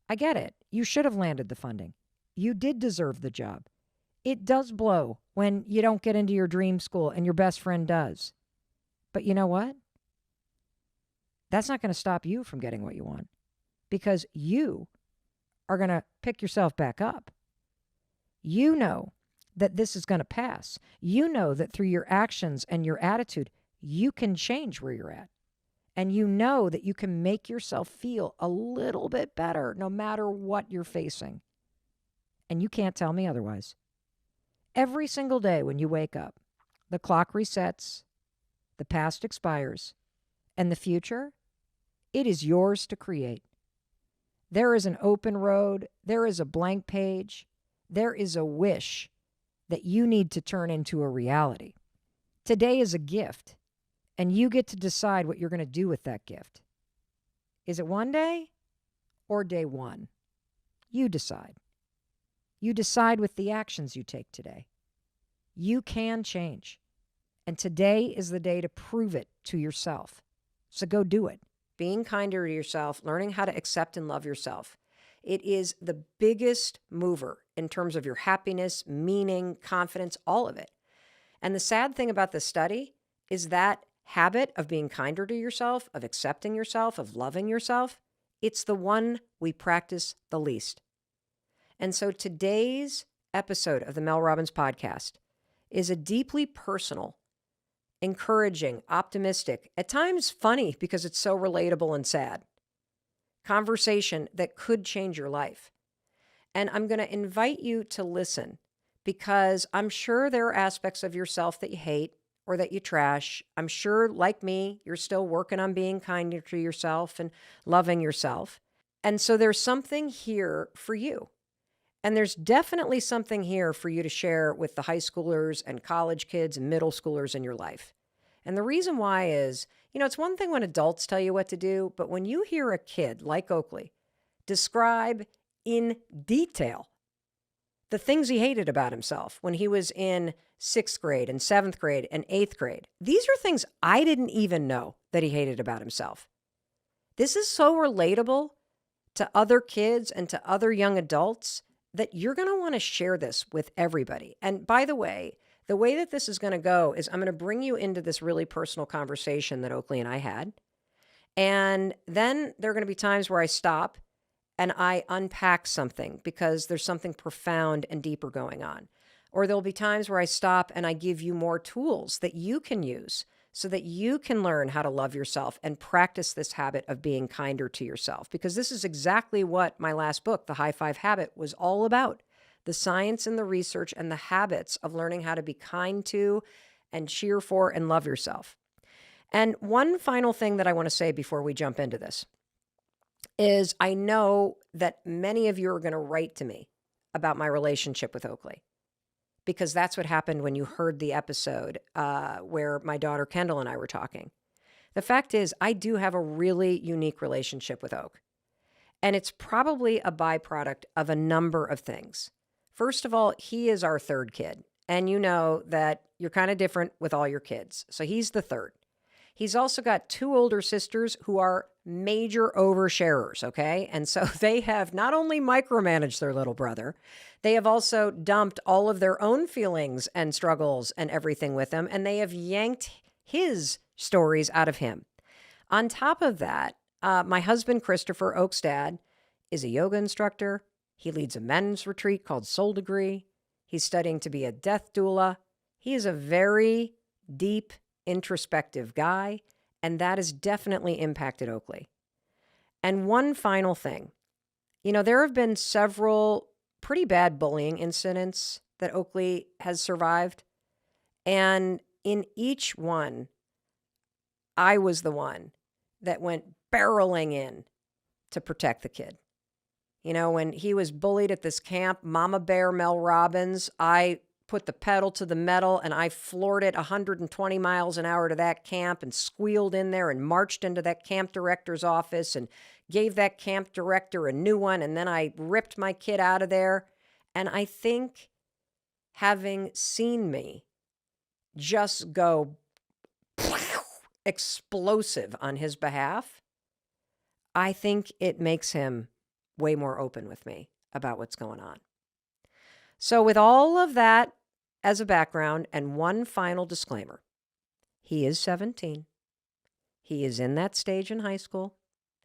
I get it. You should have landed the funding. You did deserve the job. It does blow when you don't get into your dream school and your best friend does. But you know what? That's not going to stop you from getting what you want because you are going to pick yourself back up. You know that this is going to pass. You know that through your actions and your attitude, you can change where you're at. And you know that you can make yourself feel a little bit better no matter what you're facing. And you can't tell me otherwise. Every single day when you wake up, the clock resets, the past expires, and the future, it is yours to create. There is an open road. There is a blank page. There is a wish that you need to turn into a reality. Today is a gift. And you get to decide what you're going to do with that gift. Is it one day or day one? You decide. You decide with the actions you take today. You can change. And today is the day to prove it to yourself. So go do it. Being kinder to yourself, learning how to accept and love yourself. It is the biggest mover in terms of your happiness, meaning, confidence, all of it. And the sad thing about this study is that habit of being kinder to yourself, of accepting yourself, of loving yourself, it's the one we practice the least. And so today's episode of the Mel Robbins podcast is a deeply personal, encouraging, optimistic, at times funny because it's so relatable and sad, conversation that could change your life. And I'm going to invite you to listen because I'm sure there are aspects of yourself that you hate, or that you trash. I'm sure, like me, you're still working on being kinder to yourself and loving yourself. And so there's something here for you. And there's definitely something here for you to share with the high schoolers and college kids and middle schoolers in your life. And the reason why is, it's one thing when adults tell you what to do, but when you hear a kid like Oakley describe in detail the things he hated about himself when he was in 6th grade and 7th grade and 8th grade. These are things I didn't even know that he hated about himself. This is so relatable to other kids and to other young adults that you're going to want to share this with everybody. And by the way that this is going to go is I'm going to bring you into this really personal conversation that Oakley and I had. And then there are going to be times where I stop and I unpack something because there's something profound and deeper going on. Or there'll be times where I stop and I give you more tools that you can use so that you can learn how to love yourself and practice this habit of being kinder to yourself. Because this is exactly what my last book, The High Five Habit, was all about. The science and the research and the habits of learning how to be kind to and cheer for and love yourself. And one final thing that I want to say before we jump into this is I know that many of you are going to write to me about my relationship with Oakley, because that's what happened when you heard the episode where my daughter Kendall and I were talking. The fact is, I do have a really unique relationship with Oak, and it's probably a byproduct of a number of things. First of all, he is our third kid, and you know that you're kind of different with all your kids, so he's the third. He's also got two older sisters who are major oversharers, okay? And so they have not only micromanaged their little brother, they have also dumped all of their own feelings and struggles and everything with him, and they have yanked his stories out of him. On top of that, my husband, Christopher, Oak's dad, is a yoga instructor. He leads a men's retreat called Soul Degree. He's studying to be a death doula. He is a very deep, introspective guy, and that has definitely impacted Oakley. And one final thing, there have been several pretty bad bullying incidents that Oakley has survived, and in each one, I was the one that went barreling in to protect the kid. When he was bullied at this camp, Mama Bear Mel Robbins, I put the pedal to the metal and I floored it 120 miles an hour to that camp and squealed in there and marched into that camp director's office and gave that camp director a new one. And then I ripped my kid out of there. And I think having seen me just go explosive on his behalf, I think it makes him way more open with me about what's going on. So with all of that as a background and one final disclaimer, he is 17. He is in that stage in high school.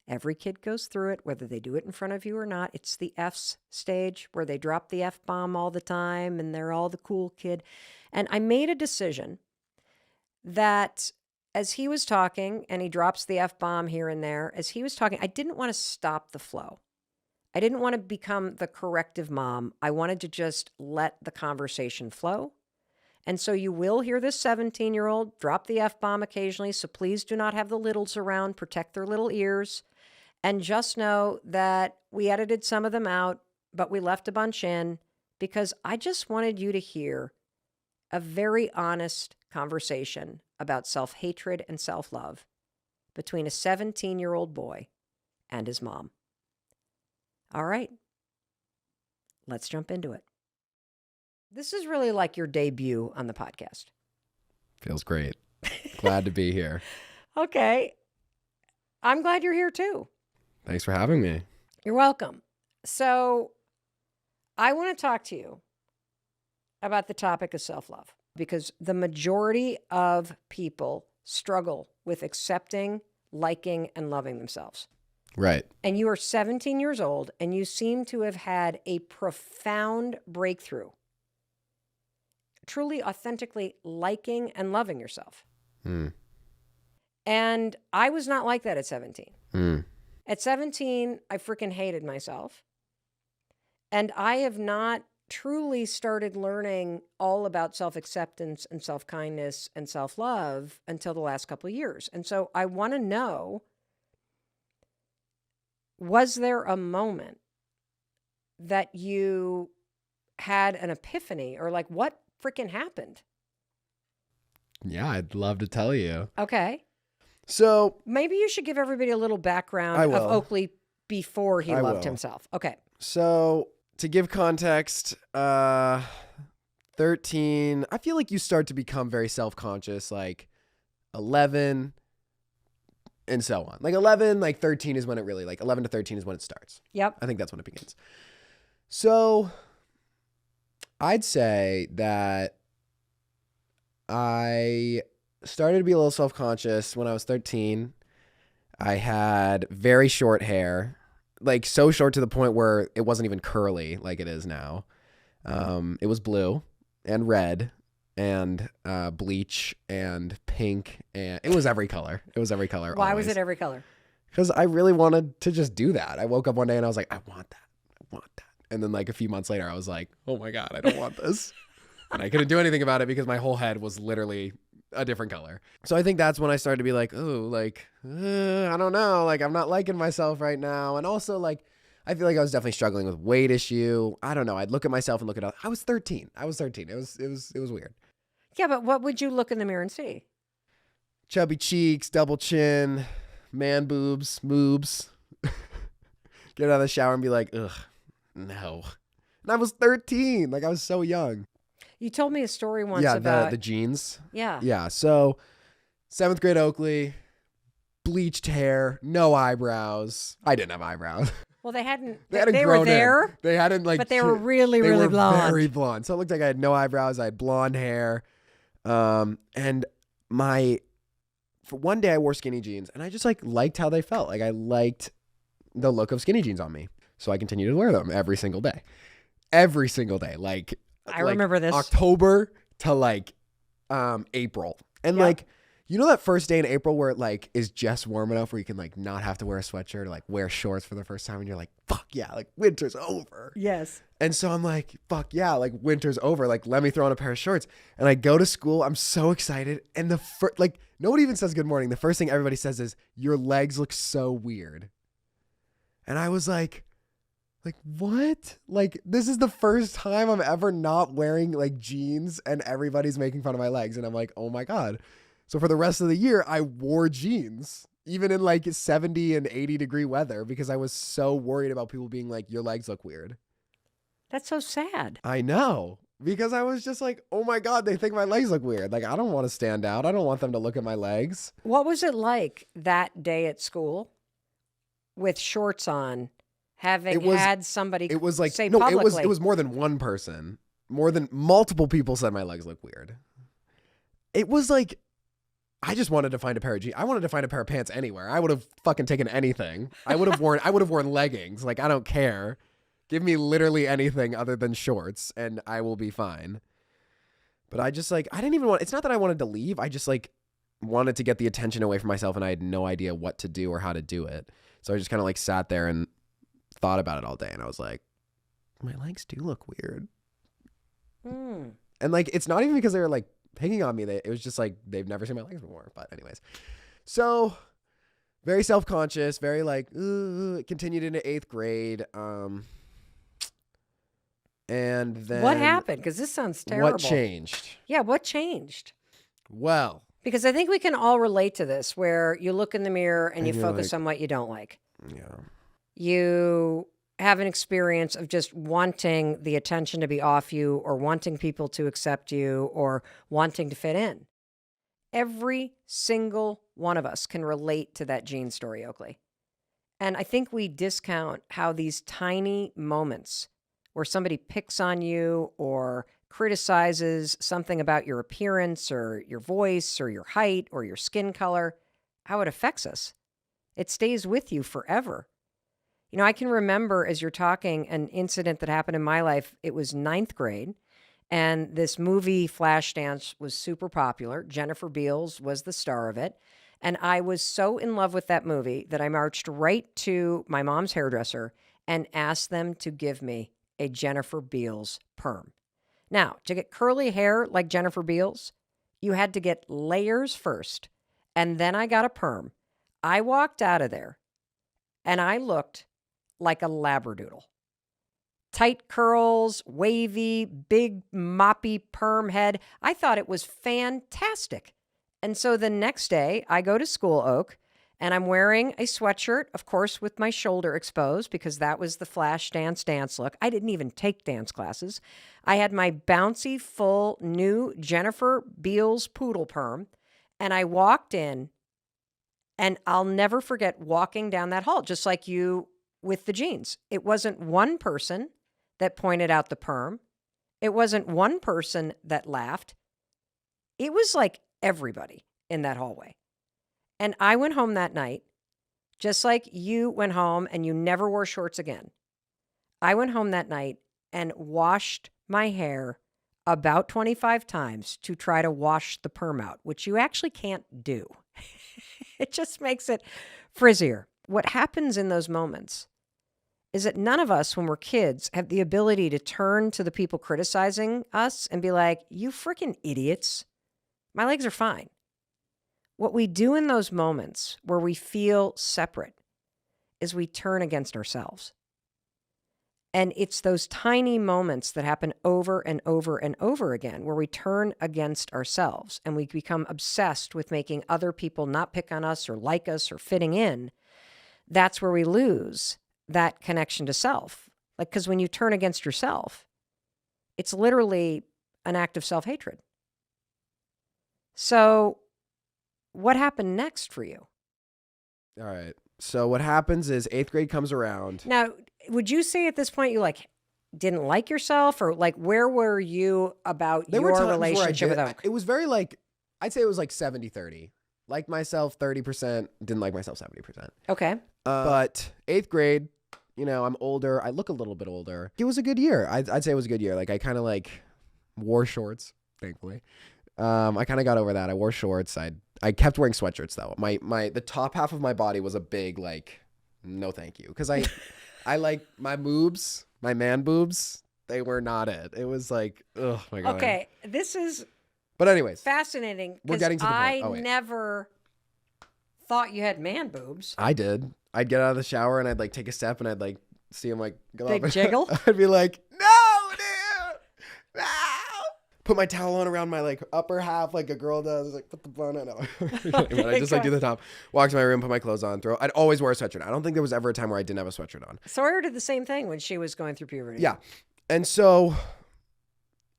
Every kid goes through it, whether they do it in front of you or not. It's the F's stage where they drop the F-bomb all the time and they're all the cool kid. And I made a decision that as he was talking, and he drops the F-bomb here and there, as he was talking, I didn't want to stop the flow. I didn't want to become the corrective mom. I wanted to just let the conversation flow. And so you will hear this 17-year-old drop the F-bomb occasionally, so please do not have the littles around. Protect their little ears. And just know that we edited some of them out, but we left a bunch in because I just wanted you to hear a very honest conversation about self-hatred and self-love between a 17-year-old boy and his mom. All right, let's jump into it. This is really like your debut on the podcast. Feels great. Glad to be here. Okay. I'm glad you're here too. Thanks for having me. You're welcome. So I want to talk to you about the topic of self-love because the majority of people struggle with accepting, liking, and loving themselves. Right. And you are 17 years old, and you seem to have had a profound breakthrough, truly, authentically liking and loving yourself. And I was not like that at 17. At 17, I freaking hated myself. And I have not truly started learning all about self-acceptance and self-kindness and self-love until the last couple of years. And so I want to know, was there a moment that you had an epiphany or like what freaking happened? Yeah, I'd love to tell you. Okay. So maybe you should give everybody a little background of Oakley before he loved himself. Okay. So to give context, 13, I feel like you start to become very self-conscious, like 11, and so on. Like 11, like 13 is when it really, like 11 to 13 is when it starts. Yep. I think that's when it begins. So I'd say that I started to be a little self-conscious when I was 13. I had very short hair, like so short to the point where it wasn't even curly like it is now. It was blue and red and bleach and pink, and it was every color. It was every color. Why was it every color? Because I really wanted to just do that. I woke up one day and I was like, I want that. I want that. And then like a few months later, I was like, oh my God, I don't want this. And I couldn't do anything about it because my whole head was literally a different color. So I think that's when I started to be like, oh, like, I don't know. Like, I'm not liking myself right now. And also like, I feel like I was definitely struggling with weight issue. I don't know. I'd look at myself and look at others. I was 13. It was weird. Yeah, but what would you look in the mirror and see? Chubby cheeks, double chin, man boobs, moobs. Get out of the shower and be like, ugh, no. And I was 13. Like, I was so young. You told me a story once Yeah, about... the jeans. Yeah. Yeah, so 7th grade Oakley, bleached hair, no eyebrows. I didn't have eyebrows. Well, they hadn't... They hadn't they grown were there. in. They hadn't like... But they were really, they really were blonde. very blonde. So it looked like I had no eyebrows. I had blonde hair. And for one day I wore skinny jeans and I just like liked how they felt. Like I liked the look of skinny jeans on me. So I continued to wear them every single day. Every single day. Like I remember this. October to like April. And Yep. like, you know that first day in April where it like is just warm enough where you can like not have to wear a sweatshirt or like wear shorts for the first time and you're like, fuck yeah, like winter's over. Yes. And so I'm like, fuck yeah, like winter's over. Like, let me throw on a pair of shorts. And I go to school. I'm so excited. And like, nobody even says good morning. The first thing everybody says is, your legs look so weird. And I was like, what? Like, this is the first time I'm ever not wearing like jeans and everybody's making fun of my legs. And I'm like, oh my God. So for the rest of the year, I wore jeans, even in like 70 and 80 degree weather, because I was so worried about people being like, your legs look weird. That's so sad. I know, because I was just like, oh my God, they think my legs look weird. Like, I don't want to stand out. I don't want them to look at my legs. What was it like that day at school with shorts on, having had somebody It was like, say no, publicly? it was more than one person. More than multiple people said my legs look weird. It was like, I just wanted to find a pair of jeans. I wanted to find a pair of pants anywhere. I would have fucking taken anything. I would have worn leggings. Like, I don't care. Give me literally anything other than shorts and I will be fine. But I just like, I didn't even want, it's not that I wanted to leave. I just like wanted to get the attention away from myself and I had no idea what to do or how to do it. So I just kind of like sat there and thought about it all day. And I was like, my legs do look weird. And like, it's not even because they were like picking on me. It was just like, they've never seen my legs before. But anyways, so very self-conscious, very like, continued into 8th grade. And then What happened? Because this sounds terrible. What changed? Yeah, what changed? Well, Because I think we can all relate to this, where you look in the mirror and you you're focus like- on what you don't like. yeah. You have an experience of just wanting the attention to be off you, or wanting people to accept you, or wanting to fit in. Every single one of us can relate to that jean story, Oakley. And I think we discount how these tiny moments where somebody picks on you or criticizes something about your appearance or your voice or your height or your skin color, how it affects us. It stays with you forever. You know, I can remember, as you're talking, an incident that happened in my life. It was 9th grade, and this movie Flashdance was super popular. Jennifer Beals was the star of it. And I was so in love with that movie that I marched right to my mom's hairdresser and asked them to give me a Jennifer Beals perm. Now, to get curly hair like Jennifer Beals, you had to get layers first, and then I got a perm. I walked out of there, and I looked like a labradoodle. Tight curls, wavy, big moppy perm head. I thought it was fantastic. And so the next day, I go to school, Oak, and I'm wearing a sweatshirt, of course, with my shoulder exposed, because that was the Flashdance dance look. I didn't even take dance classes. I had my bouncy, full, new Jennifer Beals poodle perm, and I walked in, And I'll never forget walking down that hall, just like you with the jeans. It wasn't one person that pointed out the perm. It wasn't one person that laughed. It was like everybody in that hallway. And I went home that night, just like you went home and you never wore shorts again. I went home that night and washed my hair about 25 times to try to wash the perm out, which you actually can't do. It just makes it frizzier. What happens in those moments is that none of us, when we're kids, have the ability to turn to the people criticizing us and be like, you freaking idiots. My legs are fine. What we do in those moments where we feel separate is we turn against ourselves. And it's those tiny moments that happen over and over and over again where we turn against ourselves and we become obsessed with making other people not pick on us or like us or fitting in. That's where we lose that connection to self. Like, because when you turn against yourself, it's literally an act of self-hatred. So what happened next for you? All right. So what happens is 8th grade comes around. Now, would you say at this point you like didn't like yourself, or like where were you about There were your times where I relationship with did. Oak? It was very like, I'd say it was like 70-30. Liked myself 30%, didn't like myself 70%. Okay. But 8th grade, you know, I'm older. I look a little bit older. It was a good year. I'd say it was a good year. Like I kind of like wore shorts, thankfully. I kind of got over that. I wore shorts. I kept wearing sweatshirts though. The top half of my body was a big like, no thank you. Cause I like my boobs, my man boobs. They were not it. It was like, oh my God. Okay. This is But anyways, fascinating. we're getting to the point. I Oh, wait. never thought you had man boobs. I did. I'd get out of the shower and I'd like take a step and I'd like see him like go Big up. jiggle? I'd be like, no, dude, no. Put my towel on around my like upper half like a girl does. Like put the bun on. No. I just like do the top. Walk to my room, put my clothes on, throw. I'd always wear a sweatshirt. I don't think there was ever a time where I didn't have a sweatshirt on. Sawyer did the same thing when she was going through puberty. Yeah, and so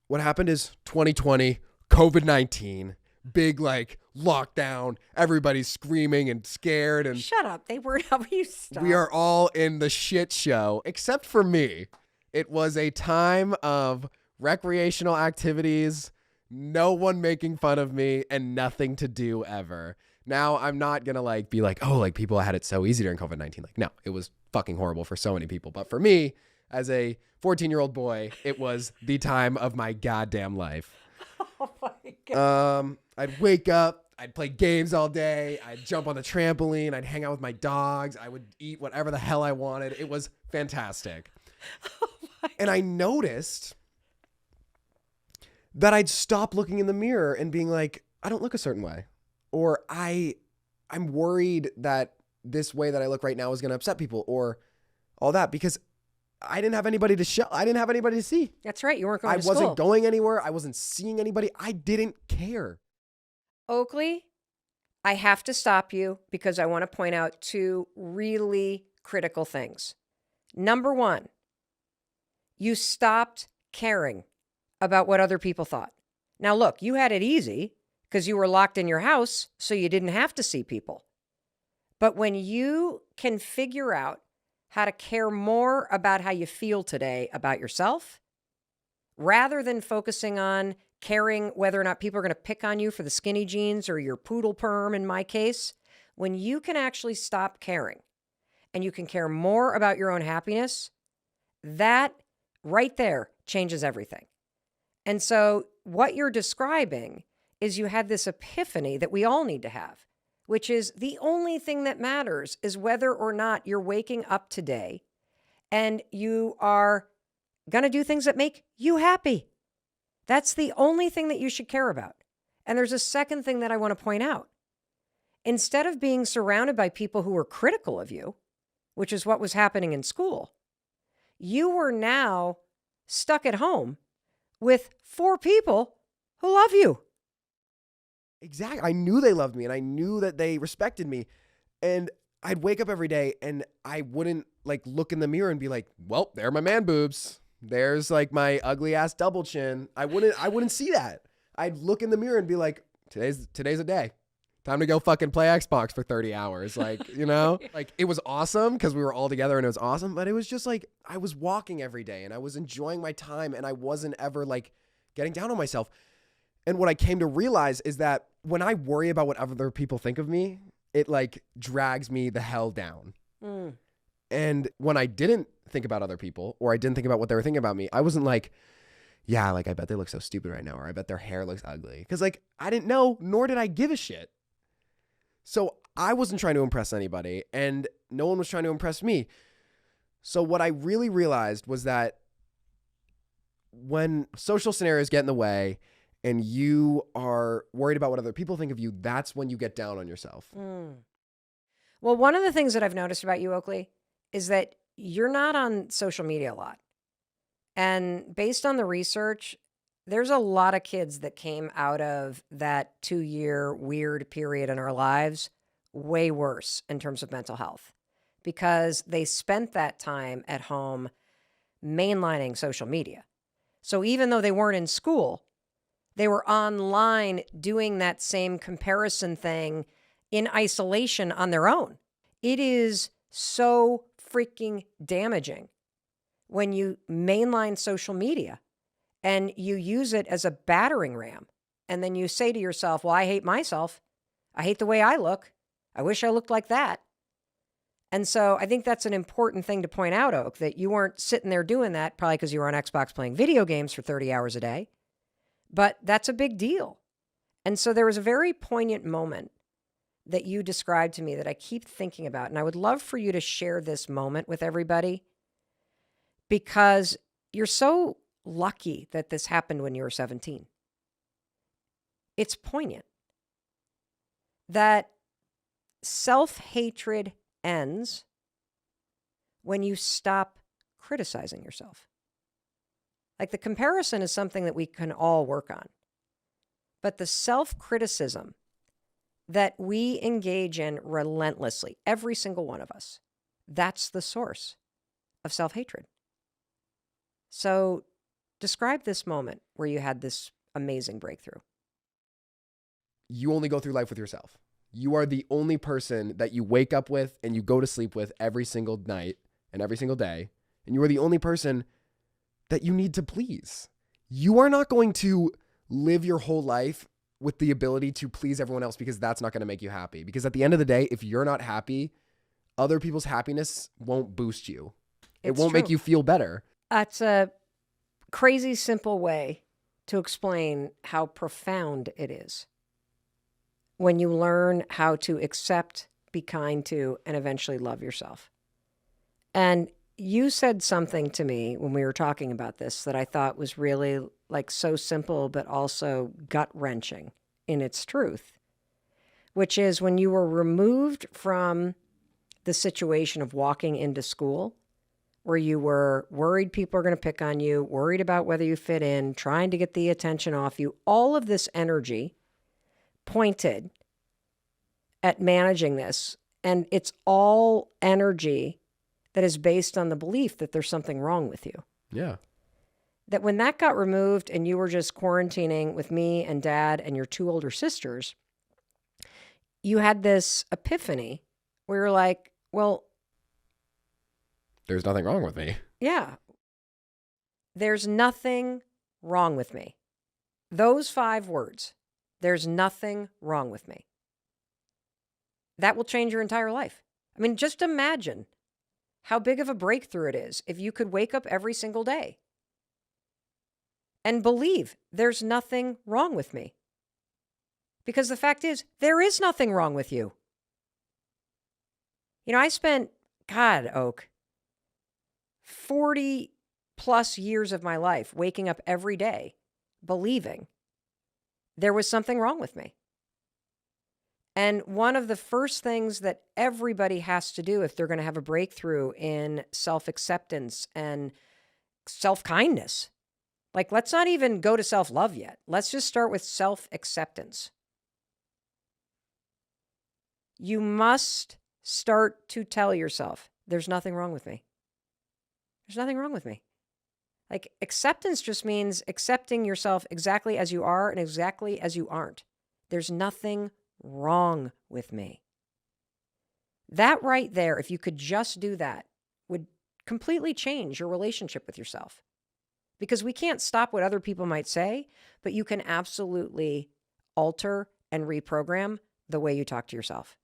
what happened is 2020, COVID-19. Big like lockdown, everybody's screaming and scared, and Shut up. They weren't helping you stop. we are all in the shit show, except for me. It was a time of recreational activities, no one making fun of me, and nothing to do ever. Now, I'm not gonna like be like, oh, like people had it so easy during COVID-19. Like, no, it was fucking horrible for so many people. But for me, as a 14-year-old boy, it was the time of my goddamn life. Oh my God. I'd wake up, I'd play games all day, I'd jump on the trampoline, I'd hang out with my dogs, I would eat whatever the hell I wanted. It was fantastic. And I noticed that I'd stop looking in the mirror and being like, I don't look a certain way. Or I'm worried that this way that I look right now is going to upset people or all that, because I didn't have anybody to show. I didn't have anybody to see. That's right. You weren't going to I wasn't school. going anywhere. I wasn't seeing anybody. I didn't care. Oakley, I have to stop you because I want to point out two really critical things. Number one, you stopped caring about what other people thought. Now, look, you had it easy because you were locked in your house, so you didn't have to see people. But when you can figure out how to care more about how you feel today about yourself, rather than focusing on caring whether or not people are going to pick on you for the skinny jeans or your poodle perm, in my case, when you can actually stop caring and you can care more about your own happiness, that right there changes everything. And so what you're describing is you had this epiphany that we all need to have, which is the only thing that matters is whether or not you're waking up today and you are going to do things that make you happy. That's the only thing that you should care about. And there's a second thing that I want to point out. Instead of being surrounded by people who were critical of you, which is what was happening in school, you were now stuck at home with 4 people who love you. Exactly. I knew they loved me and I knew that they respected me. And I'd wake up every day and I wouldn't like look in the mirror and be like, well, there are my man boobs. There's like my ugly ass double chin. I wouldn't see that. I'd look in the mirror and be like, today's a day. Time to go fucking play Xbox for 30 hours. Like, you know, like it was awesome because we were all together and it was awesome. But it was just like, I was walking every day and I was enjoying my time and I wasn't ever like getting down on myself. And what I came to realize is that when I worry about what other people think of me, it like drags me the hell down. And when I didn't think about other people or I didn't think about what they were thinking about me, I wasn't like, yeah, like I bet they look so stupid right now, or I bet their hair looks ugly. Because like I didn't know, nor did I give a shit. So I wasn't trying to impress anybody and no one was trying to impress me. So what I really realized was that when social scenarios get in the way and you are worried about what other people think of you, that's when you get down on yourself. Well, one of the things that I've noticed about you, Oakley, is that you're not on social media a lot. And based on the research, there's a lot of kids that came out of that 2-year weird period in our lives way worse in terms of mental health because they spent that time at home mainlining social media. So even though they weren't in school, they were online doing that same comparison thing in isolation on their own. It is so freaking damaging when you mainline social media and you use it as a battering ram. And then you say to yourself, well, I hate myself. I hate the way I look. I wish I looked like that. And so I think that's an important thing to point out, Oak, that you weren't sitting there doing that probably because you were on Xbox playing video games for 30 hours a day. But that's a big deal. And so there was a very poignant moment that you described to me that I keep thinking about. And I would love for you to share this moment with everybody because you're so lucky that this happened when you were 17. It's poignant that self-hatred ends when you stop criticizing yourself. Like the comparison is something that we can all work on. But the self-criticism that we engage in relentlessly, every single one of us, that's the source of self-hatred. So describe this moment where you had this amazing breakthrough. You only go through life with yourself. You are the only person that you wake up with and you go to sleep with every single night and every single day. And you are the only person that you need to please. You are not going to live your whole life with the ability to please everyone else because that's not going to make you happy. Because at the end of the day, if you're not happy, other people's happiness won't boost you. It won't make you feel better. That's a crazy simple way to explain how profound it is when you learn how to accept, be kind to, and eventually love yourself. And you said something to me when we were talking about this that I thought was really like so simple, but also gut-wrenching in its truth, which is when you were removed from the situation of walking into school, where you were worried people are going to pick on you, worried about whether you fit in, trying to get the attention off you, all of this energy pointed at managing this. And it's all energy that is based on the belief that there's something wrong with you. Yeah. That when that got removed and you were just quarantining with me and Dad and your 2 older sisters, you had this epiphany where you're like, well, there's nothing wrong with me. yeah, there's nothing wrong with me. Those 5 words, there's nothing wrong with me. That will change your entire life. I mean, just imagine how big of a breakthrough it is if you could wake up every single day and believe there's nothing wrong with me. Because the fact is, there is nothing wrong with you. You know, I spent, God, Oak, 40 plus years of my life waking up every day believing there was something wrong with me. And one of the first things that everybody has to do if they're going to have a breakthrough in self-acceptance and self-kindness, like let's not even go to self-love yet. Let's just start with self-acceptance. You must start to tell yourself, there's nothing wrong with me. There's nothing wrong with me. Like acceptance just means accepting yourself exactly as you are and exactly as you aren't. There's nothing wrong with me. That right there, if you could just do that, would completely change your relationship with yourself. Because we can't stop what other people might say, but you can absolutely alter and reprogram the way you talk to yourself.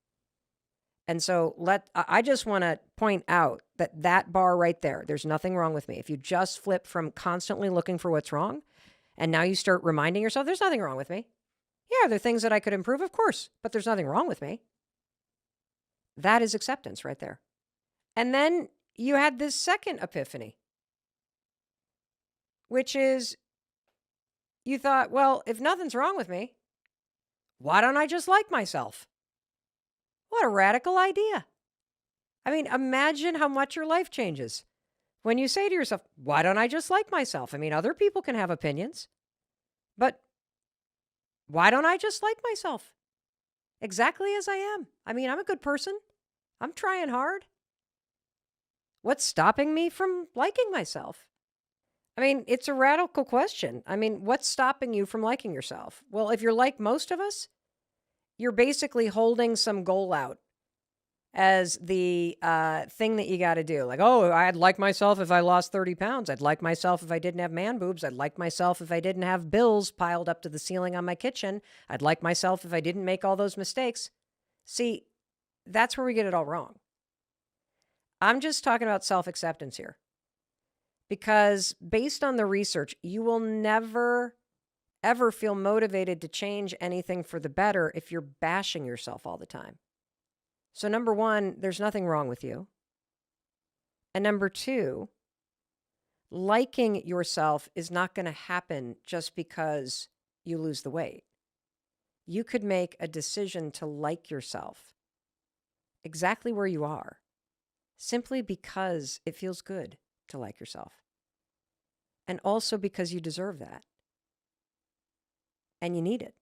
And so I just want to point out that bar right there, there's nothing wrong with me. If you just flip from constantly looking for what's wrong, and now you start reminding yourself, there's nothing wrong with me. Yeah, there are things that I could improve, of course, but there's nothing wrong with me. That is acceptance right there. And then you had this second epiphany, which is you thought, well, if nothing's wrong with me, why don't I just like myself? What a radical idea. I mean, imagine how much your life changes when you say to yourself, why don't I just like myself? I mean, other people can have opinions, but why don't I just like myself exactly as I am? I mean, I'm a good person. I'm trying hard. What's stopping me from liking myself? I mean, it's a radical question. I mean, what's stopping you from liking yourself? Well, if you're like most of us, you're basically holding some goal out as the thing that you got to do. Like, oh, I'd like myself if I lost 30 pounds. I'd like myself if I didn't have man boobs. I'd like myself if I didn't have bills piled up to the ceiling on my kitchen. I'd like myself if I didn't make all those mistakes. See, that's where we get it all wrong. I'm just talking about self-acceptance here. Because based on the research, you will never, ever feel motivated to change anything for the better if you're bashing yourself all the time. So number one, there's nothing wrong with you. And number two, liking yourself is not going to happen just because you lose the weight. You could make a decision to like yourself exactly where you are, simply because it feels good to like yourself. And also because you deserve that. And you need it.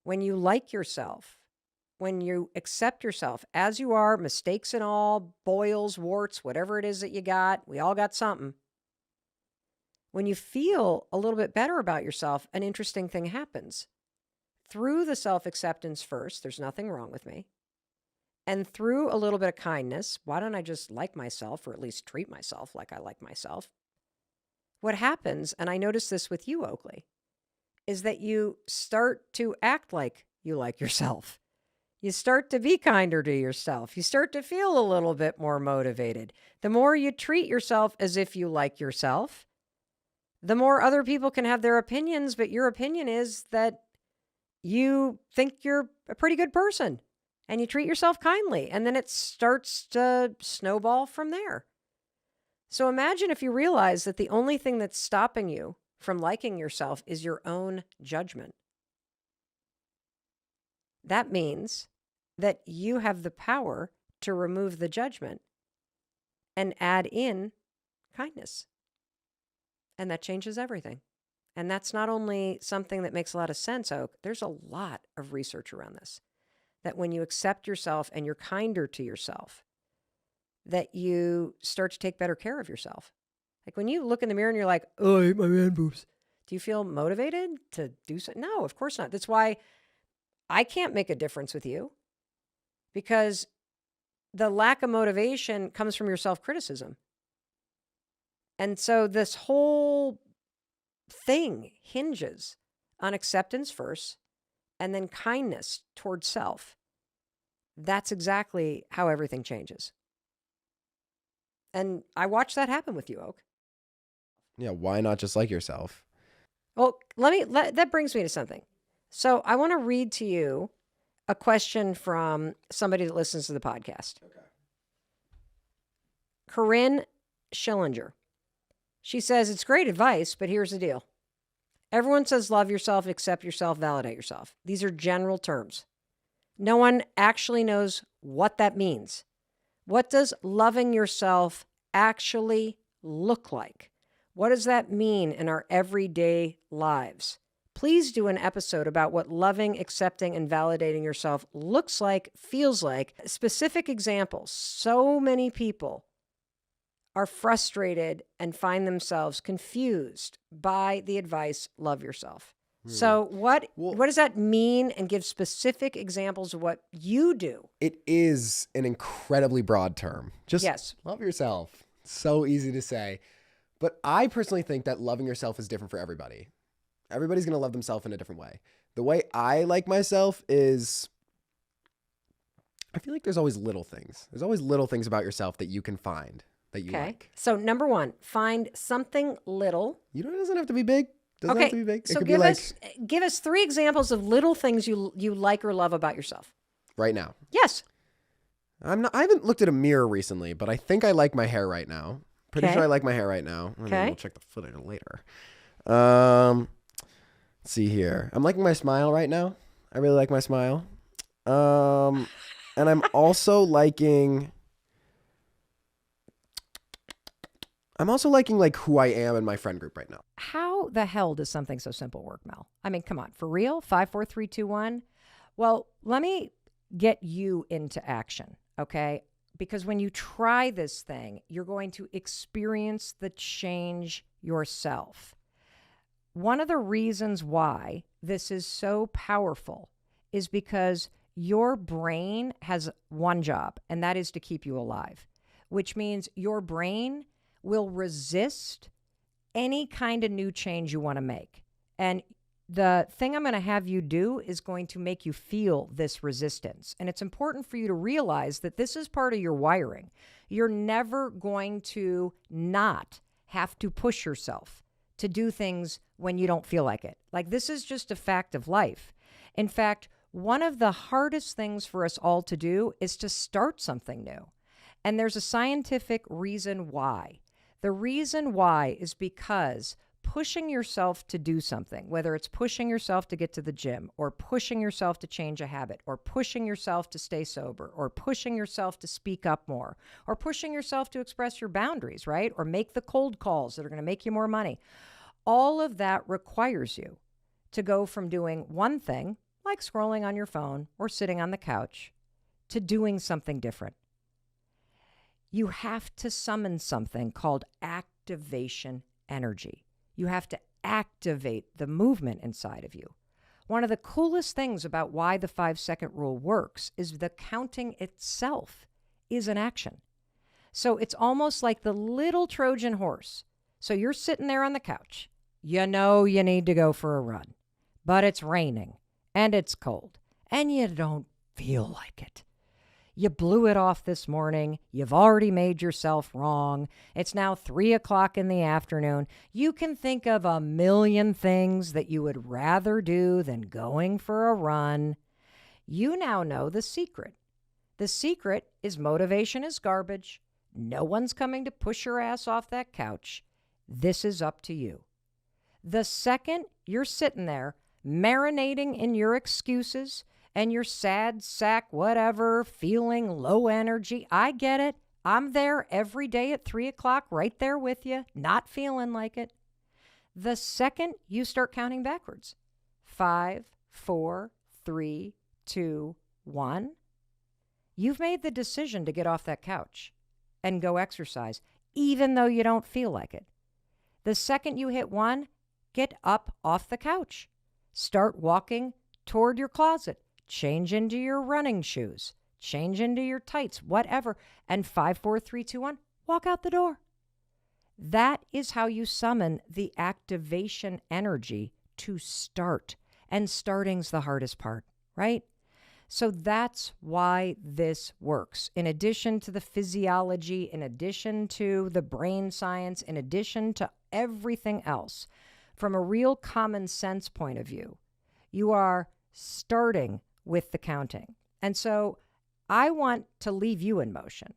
When you like yourself, when you accept yourself as you are, mistakes and all, boils, warts, whatever it is that you got, we all got something. When you feel a little bit better about yourself, an interesting thing happens. Through the self-acceptance first, there's nothing wrong with me. And through a little bit of kindness, why don't I just like myself, or at least treat myself like I like myself? What happens, and I noticed this with you, Oakley, is that you start to act like you like yourself. You start to be kinder to yourself. You start to feel a little bit more motivated. The more you treat yourself as if you like yourself, the more other people can have their opinions, but your opinion is that you think you're a pretty good person and you treat yourself kindly, and then it starts to snowball from there. So imagine if you realize that the only thing that's stopping you from liking yourself is your own judgment. That means that you have the power to remove the judgment and add in kindness. And that changes everything. And that's not only something that makes a lot of sense, Oak. There's a lot of research around this. That when you accept yourself and you're kinder to yourself, that you start to take better care of yourself. Like when you look in the mirror and you're like, oh, I hate my man boobs. Do you feel motivated to do so? No, of course not. That's why I can't make a difference with you, because the lack of motivation comes from your self-criticism. And so this whole thing hinges on acceptance first and then kindness towards self. That's exactly how everything changes. And I watched that happen with you, Oak. Yeah, why not just like yourself? Well, that brings me to something. So I want to read to you a question from somebody that listens to the podcast. Okay. Corinne Schillinger. She says, it's great advice, but here's the deal. Everyone says love yourself, accept yourself, validate yourself. These are general terms. No one actually knows what that means. What does loving yourself actually look like? What does that mean in our everyday lives? Please do an episode about what loving, accepting, and validating yourself looks like, feels like, specific examples. So many people are frustrated and find themselves confused by the advice, love yourself. So Well, what does that mean? And give specific examples of what you do. it is an incredibly broad term. Just Yes. love yourself. So easy to say. But I personally think that loving yourself is different for everybody. Everybody's going to love themselves in a different way. The way I like myself is, I feel like there's always little things. There's always little things about yourself that you can find that you Okay. like. So number one, find something little. You know, it doesn't have to be big. Doesn't have to be big. It So could be like give us 3 examples of little things you like or love about yourself. right now. Yes. I haven't looked at a mirror recently, but I think I like my hair right now. Pretty Okay. sure I like my hair right now. Okay. We'll check the footage later. Let's see here. I'm liking my smile right now. I really like my smile. And I'm also liking like who I am in my friend group right now. How the hell does something so simple work, Mel? I mean, come on, for real? 5, 4, 3, 2, 1. Well, let me get you into action, okay? Because when you try this thing, you're going to experience the change yourself. One of the reasons why this is so powerful is because your brain has one job, and that is to keep you alive, which means your brain will resist any kind of new change you want to make. And the thing I'm going to have you do is going to make you feel this resistance. And it's important for you to realize that this is part of your wiring. You're never going to not have to push yourself to do things when you don't feel like it. Like, this is just a fact of life. In fact, one of the hardest things for us all to do is to start something new. And there's a scientific reason why. The reason why is because pushing yourself to do something, whether it's pushing yourself to get to the gym, or pushing yourself to change a habit, or pushing yourself to stay sober, or pushing yourself to speak up more, or pushing yourself to express your boundaries, right? Or make the cold calls that are going to make you more money. All of that requires you to go from doing one thing, like scrolling on your phone or sitting on the couch, to doing something different. You have to summon something called activation energy. You have to activate the movement inside of you. One of the coolest things about why the 5-second rule works is the counting itself is an action. So it's almost like the little Trojan horse. So you're sitting there on the couch. You know you need to go for a run, but it's raining and it's cold and you don't feel like it. You blew it off this morning. You've already made yourself wrong. It's now 3:00 in the afternoon. You can think of a million things that you would rather do than going for a run. You now know the secret. The secret is motivation is garbage. No one's coming to push your ass off that couch. This is up to you. The second you're sitting there marinating in your excuses and your sad sack, whatever, feeling low energy, I get it. I'm there every day at 3:00, right there with you, not feeling like it. The second you start counting backwards, 5, 4, 3, 2, 1, you've made the decision to get off that couch and go exercise, even though you don't feel like it. The second you hit 1, get up off the couch. Start walking toward your closet. Change into your running shoes. Change into your tights, whatever. And 5, 4, 3, 2, 1, walk out the door. That is how you summon the activation energy to start. And starting's the hardest part, right? So that's why this works. In addition to the physiology, in addition to the brain science, in addition to everything else, from a real common sense point of view, you are starting with the counting. And so I want to leave you in motion.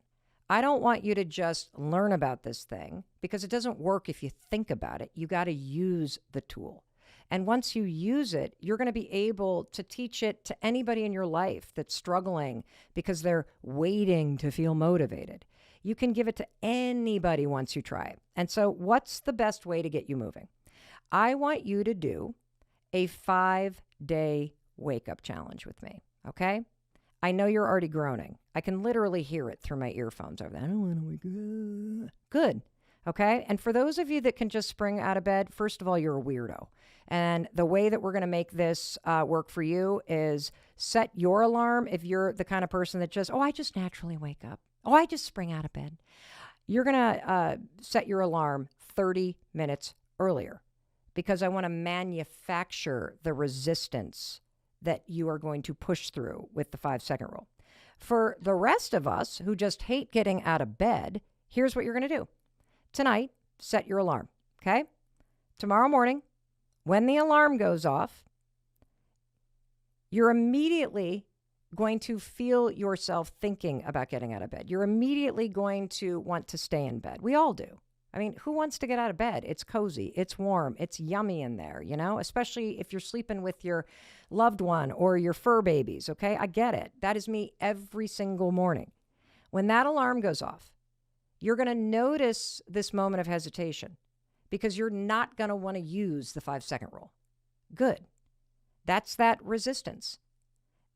I don't want you to just learn about this thing, because it doesn't work if you think about it. You got to use the tool. And once you use it, you're going to be able to teach it to anybody in your life that's struggling because they're waiting to feel motivated. You can give it to anybody once you try it. And so what's the best way to get you moving? I want you to do a 5-day wake-up challenge with me, okay? I know you're already groaning. I can literally hear it through my earphones over there. I don't want to wake up. Good. Okay. And for those of you that can just spring out of bed, first of all, you're a weirdo. And the way that we're going to make this work for you is set your alarm if you're the kind of person that just, I just naturally wake up. Oh, I just spring out of bed. You're going to set your alarm 30 minutes earlier because I want to manufacture the resistance that you are going to push through with the 5-second rule. For the rest of us who just hate getting out of bed, here's what you're going to do. Tonight, set your alarm, okay? Tomorrow morning, when the alarm goes off, you're immediately going to feel yourself thinking about getting out of bed. You're immediately going to want to stay in bed. We all do. I mean, who wants to get out of bed? It's cozy, it's warm, it's yummy in there, especially if you're sleeping with your loved one or your fur babies, okay? I get it. That is me every single morning. When that alarm goes off, you're going to notice this moment of hesitation because you're not going to want to use the 5-second rule. Good. That's that resistance.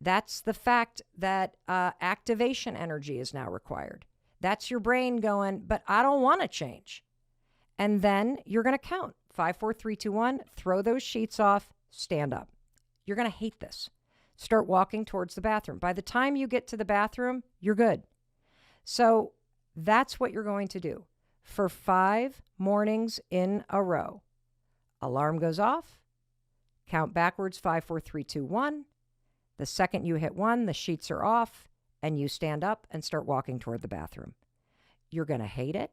That's the fact that activation energy is now required. That's your brain going, but I don't want to change. And then you're going to count 5, 4, 3, 2, 1, throw those sheets off, stand up. You're going to hate this. Start walking towards the bathroom. By the time you get to the bathroom, you're good. So that's what you're going to do for 5 mornings in a row. Alarm goes off, count backwards 5, 4, 3, 2, 1. The second you hit 1, the sheets are off, and you stand up and start walking toward the bathroom. You're going to hate it.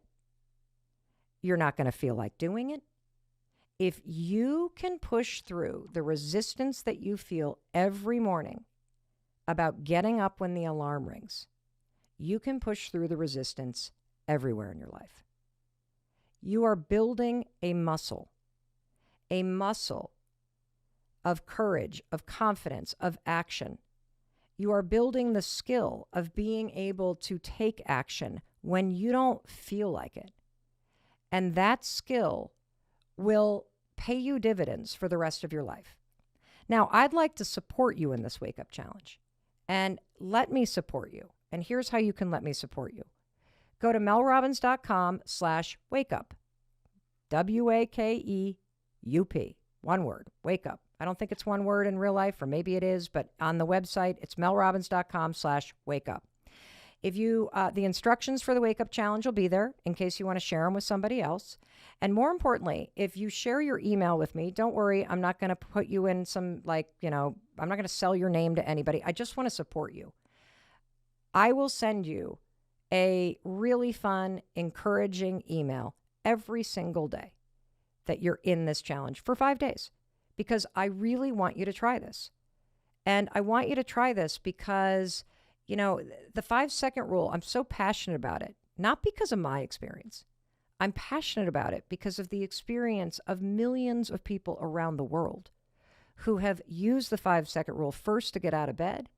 You're not going to feel like doing it. If you can push through the resistance that you feel every morning about getting up when the alarm rings, you can push through the resistance everywhere in your life. You are building a muscle of courage, of confidence, of action. You are building the skill of being able to take action when you don't feel like it. And that skill will pay you dividends for the rest of your life. Now, I'd like to support you in this Wake Up Challenge. And let me support you. And here's how you can let me support you. Go to melrobbins.com/wakeup. WAKEUP. One word. Wake up. I don't think it's one word in real life, or maybe it is, but on the website, it's melrobbins.com/wakeup. If you, the instructions for the Wake Up Challenge will be there in case you want to share them with somebody else. And more importantly, if you share your email with me, don't worry, I'm not going to put you in some I'm not going to sell your name to anybody. I just want to support you. I will send you a really fun, encouraging email every single day that you're in this challenge for 5 days, because I really want you to try this. And I want you to try this because, the 5-second rule, I'm so passionate about it, not because of my experience. I'm passionate about it because of the experience of millions of people around the world who have used the 5-second rule first to get out of bed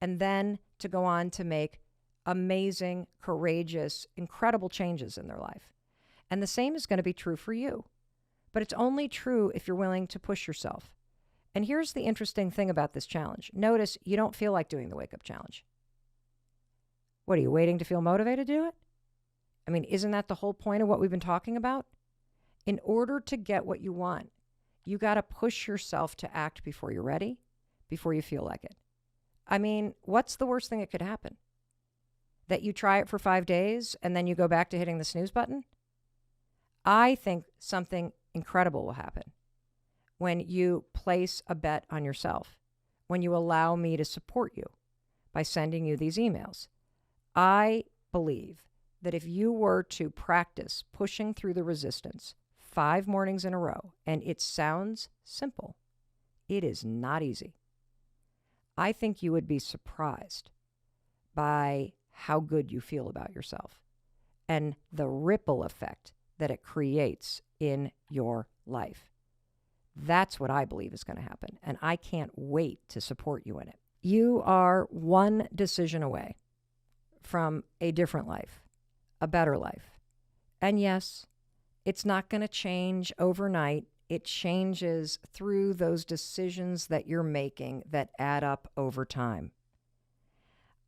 and then to go on to make amazing, courageous, incredible changes in their life. And the same is going to be true for you. But it's only true if you're willing to push yourself. And here's the interesting thing about this challenge. Notice you don't feel like doing the Wake Up Challenge. What, are you waiting to feel motivated to do it? I mean, isn't that the whole point of what we've been talking about? In order to get what you want, you got to push yourself to act before you're ready, before you feel like it. I mean, what's the worst thing that could happen? That you try it for 5 days and then you go back to hitting the snooze button? I think something incredible will happen when you place a bet on yourself, when you allow me to support you by sending you these emails. I believe that if you were to practice pushing through the resistance 5 mornings in a row, and it sounds simple, it is not easy. I think you would be surprised by how good you feel about yourself and the ripple effect that it creates in your life. That's what I believe is going to happen, and I can't wait to support you in it. You are one decision away from a different life, a better life. And yes, it's not going to change overnight. It changes through those decisions that you're making that add up over time.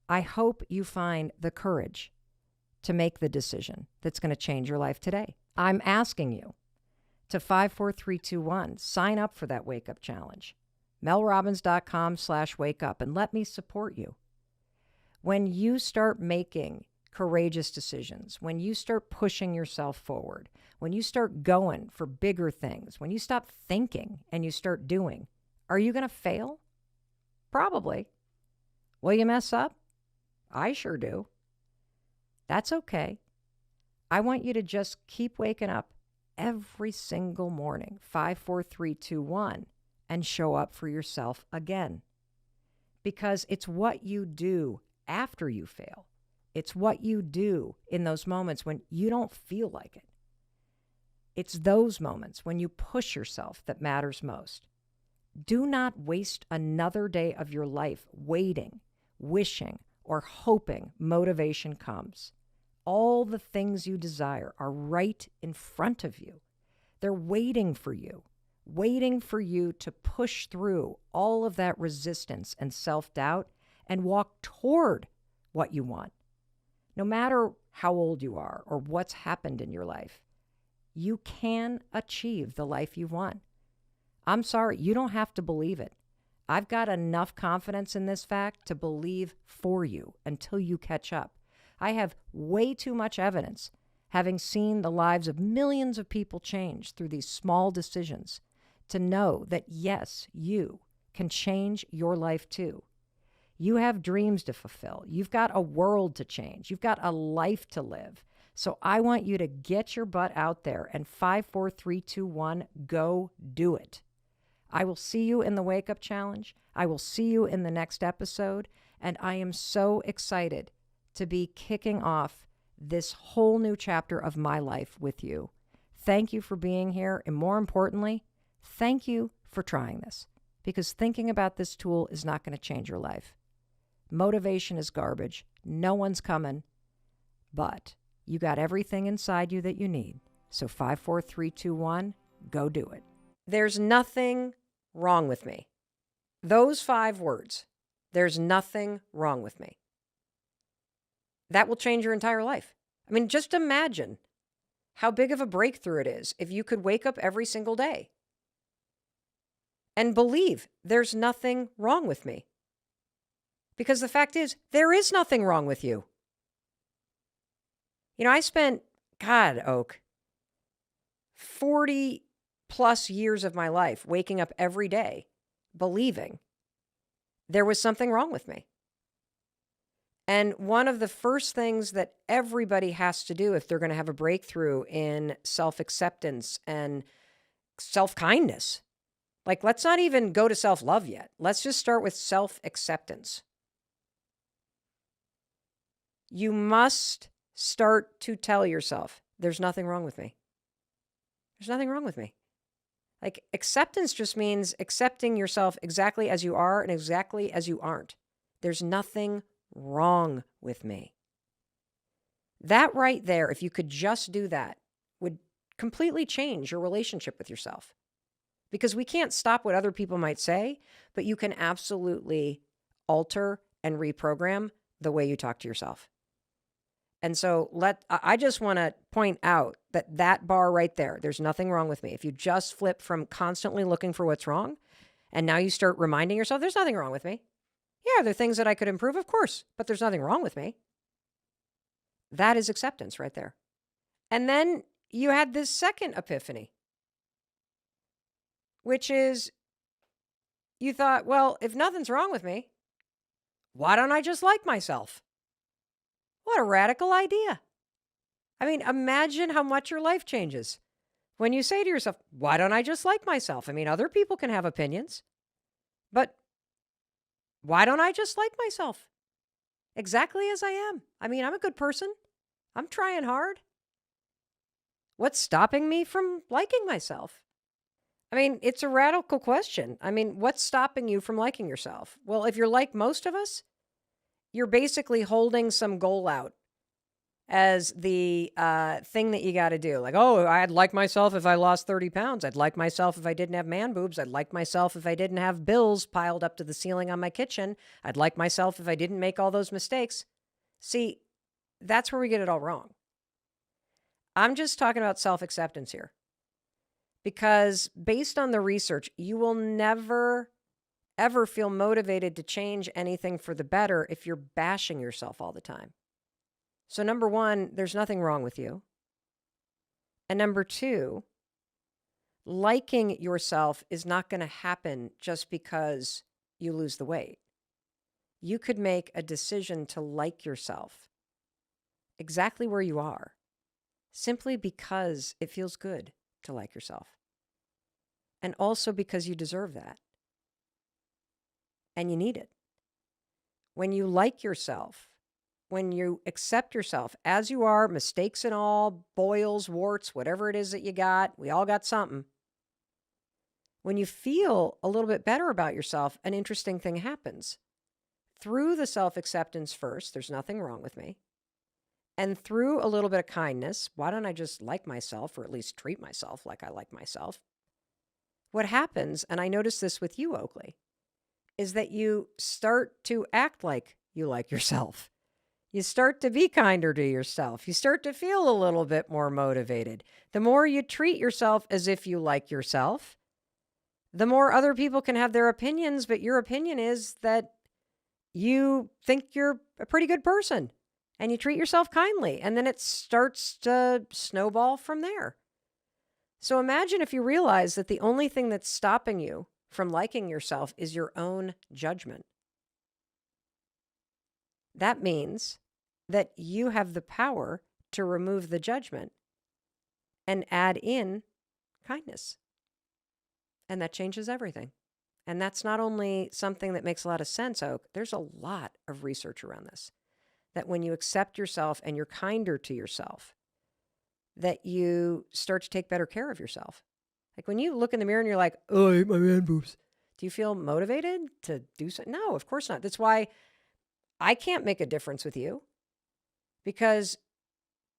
I hope you find the courage to make the decision that's going to change your life today. I'm asking you to 54321. Sign up for that Wake Up Challenge. melrobbins.com/wake up, and let me support you. When you start making courageous decisions, when you start pushing yourself forward, when you start going for bigger things, when you stop thinking and you start doing, are you going to fail? Probably. Will you mess up? I sure do. That's okay. I want you to just keep waking up every single morning, 54321, and show up for yourself again. Because it's what you do after you fail. It's what you do in those moments when you don't feel like it. It's those moments when you push yourself that matters most. Do not waste another day of your life waiting, wishing, or hoping motivation comes. All the things you desire are right in front of you. They're waiting for you to push through all of that resistance and self-doubt and walk toward what you want. No matter how old you are or what's happened in your life, you can achieve the life you want. I'm sorry, you don't have to believe it. I've got enough confidence in this fact to believe for you until you catch up. I have way too much evidence, having seen the lives of millions of people change through these small decisions, to know that yes, you can change your life too. You have dreams to fulfill. You've got a world to change. You've got a life to live. So I want you to get your butt out there and 54321, go do it. I will see you in the Wake Up Challenge. I will see you in the next episode. And I am so excited to be kicking off this whole new chapter of my life with you. Thank you for being here. And more importantly, thank you for trying this, because thinking about this tool is not going to change your life. Motivation is garbage. No one's coming, but you got everything inside you that you need. So 54321, go do it. There's nothing wrong with me. Those 5 words, there's nothing wrong with me. That will change your entire life. I mean, just imagine how big of a breakthrough it is if you could wake up every single day and believe there's nothing wrong with me. Because the fact is, there is nothing wrong with you. You know, I spent, Oak, 40 plus years of my life waking up every day believing there was something wrong with me. And one of the first things that everybody has to do if they're going to have a breakthrough in self-acceptance and self-kindness, like, let's not even go to self-love yet. Let's just start with self-acceptance. You must start to tell yourself, there's nothing wrong with me. There's nothing wrong with me. Like, acceptance just means accepting yourself exactly as you are and exactly as you aren't. There's nothing wrong with me. That right there, if you could just do that, would completely change your relationship with yourself. Because we can't stop what other people might say, but you can absolutely alter and reprogram the way you talk to yourself. And so I just want to point out that bar right there, there's nothing wrong with me. If you just flip from constantly looking for what's wrong, and now you start reminding yourself, there's nothing wrong with me. Yeah, there are things that I could improve, of course, but there's nothing wrong with me. That is acceptance right there. And then you had this second epiphany, which is you thought, well, if nothing's wrong with me, why don't I just like myself? What a radical idea. I mean, imagine how much your life changes when you say to yourself, why don't I just like myself? I mean, other people can have opinions, but why don't I just like myself exactly as I am? I mean, I'm a good person. I'm trying hard. What's stopping me from liking myself? I mean, it's a radical question. I mean, what's stopping you from liking yourself? Well, if you're like most of us, you're basically holding some goal out as the thing that you got to do. Like, oh, I'd like myself if I lost 30 pounds. I'd like myself if I didn't have man boobs. I'd like myself if I didn't have bills piled up to the ceiling on my kitchen. I'd like myself if I didn't make all those mistakes. See, that's where we get it all wrong. I'm just talking about self-acceptance here. Because based on the research, you will never, ever feel motivated to change anything for the better if you're bashing yourself all the time. So number one, there's nothing wrong with you. And number two, liking yourself is not going to happen just because you lose the weight. You could make a decision to like yourself exactly where you are, simply because it feels good to like yourself. And also because you deserve that. And you need it. When you like yourself, when you accept yourself as you are, mistakes and all, boils, warts, whatever it is that you got, we all got something. When you feel a little bit better about yourself, an interesting thing happens. Through the self-acceptance first, there's nothing wrong with me. And through a little bit of kindness, why don't I just like myself, or at least treat myself like I like myself? What happens, and I notice this with you, Oakley, is that you start to act like you like yourself. You start to be kinder to yourself. You start to feel a little bit more motivated. The more you treat yourself as if you like yourself, the more other people can have their opinions, but your opinion is that you think you're a pretty good person and you treat yourself kindly, and then it starts to snowball from there. So imagine if you realize that the only thing that's stopping you from liking yourself is your own judgment. That means that you have the power to remove the judgment and add in kindness. And that changes everything. And that's not only something that makes a lot of sense, Oak, there's a lot of research around this. That when you accept yourself and you're kinder to yourself, that you start to take better care of yourself. Like when you look in the mirror and you're like, oh, I hate my man boobs. Do you feel motivated to do so? No, of course not. That's why I can't make a difference with you, because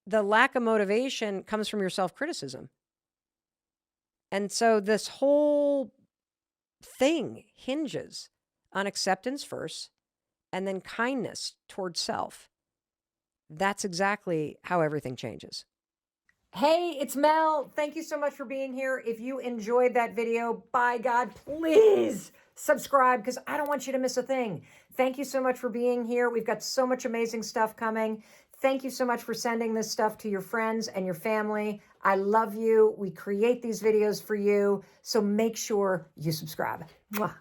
the lack of motivation comes from your self-criticism. And so this whole thing hinges on acceptance first and then kindness towards self. That's exactly how everything changes. Hey, it's Mel. Thank you so much for being here. If you enjoyed that video, by God, please subscribe, because I don't want you to miss a thing. Thank you so much for being here. We've got so much amazing stuff coming. Thank you so much for sending this stuff to your friends and your family. I love you. We create these videos for you, so make sure you subscribe. Mwah.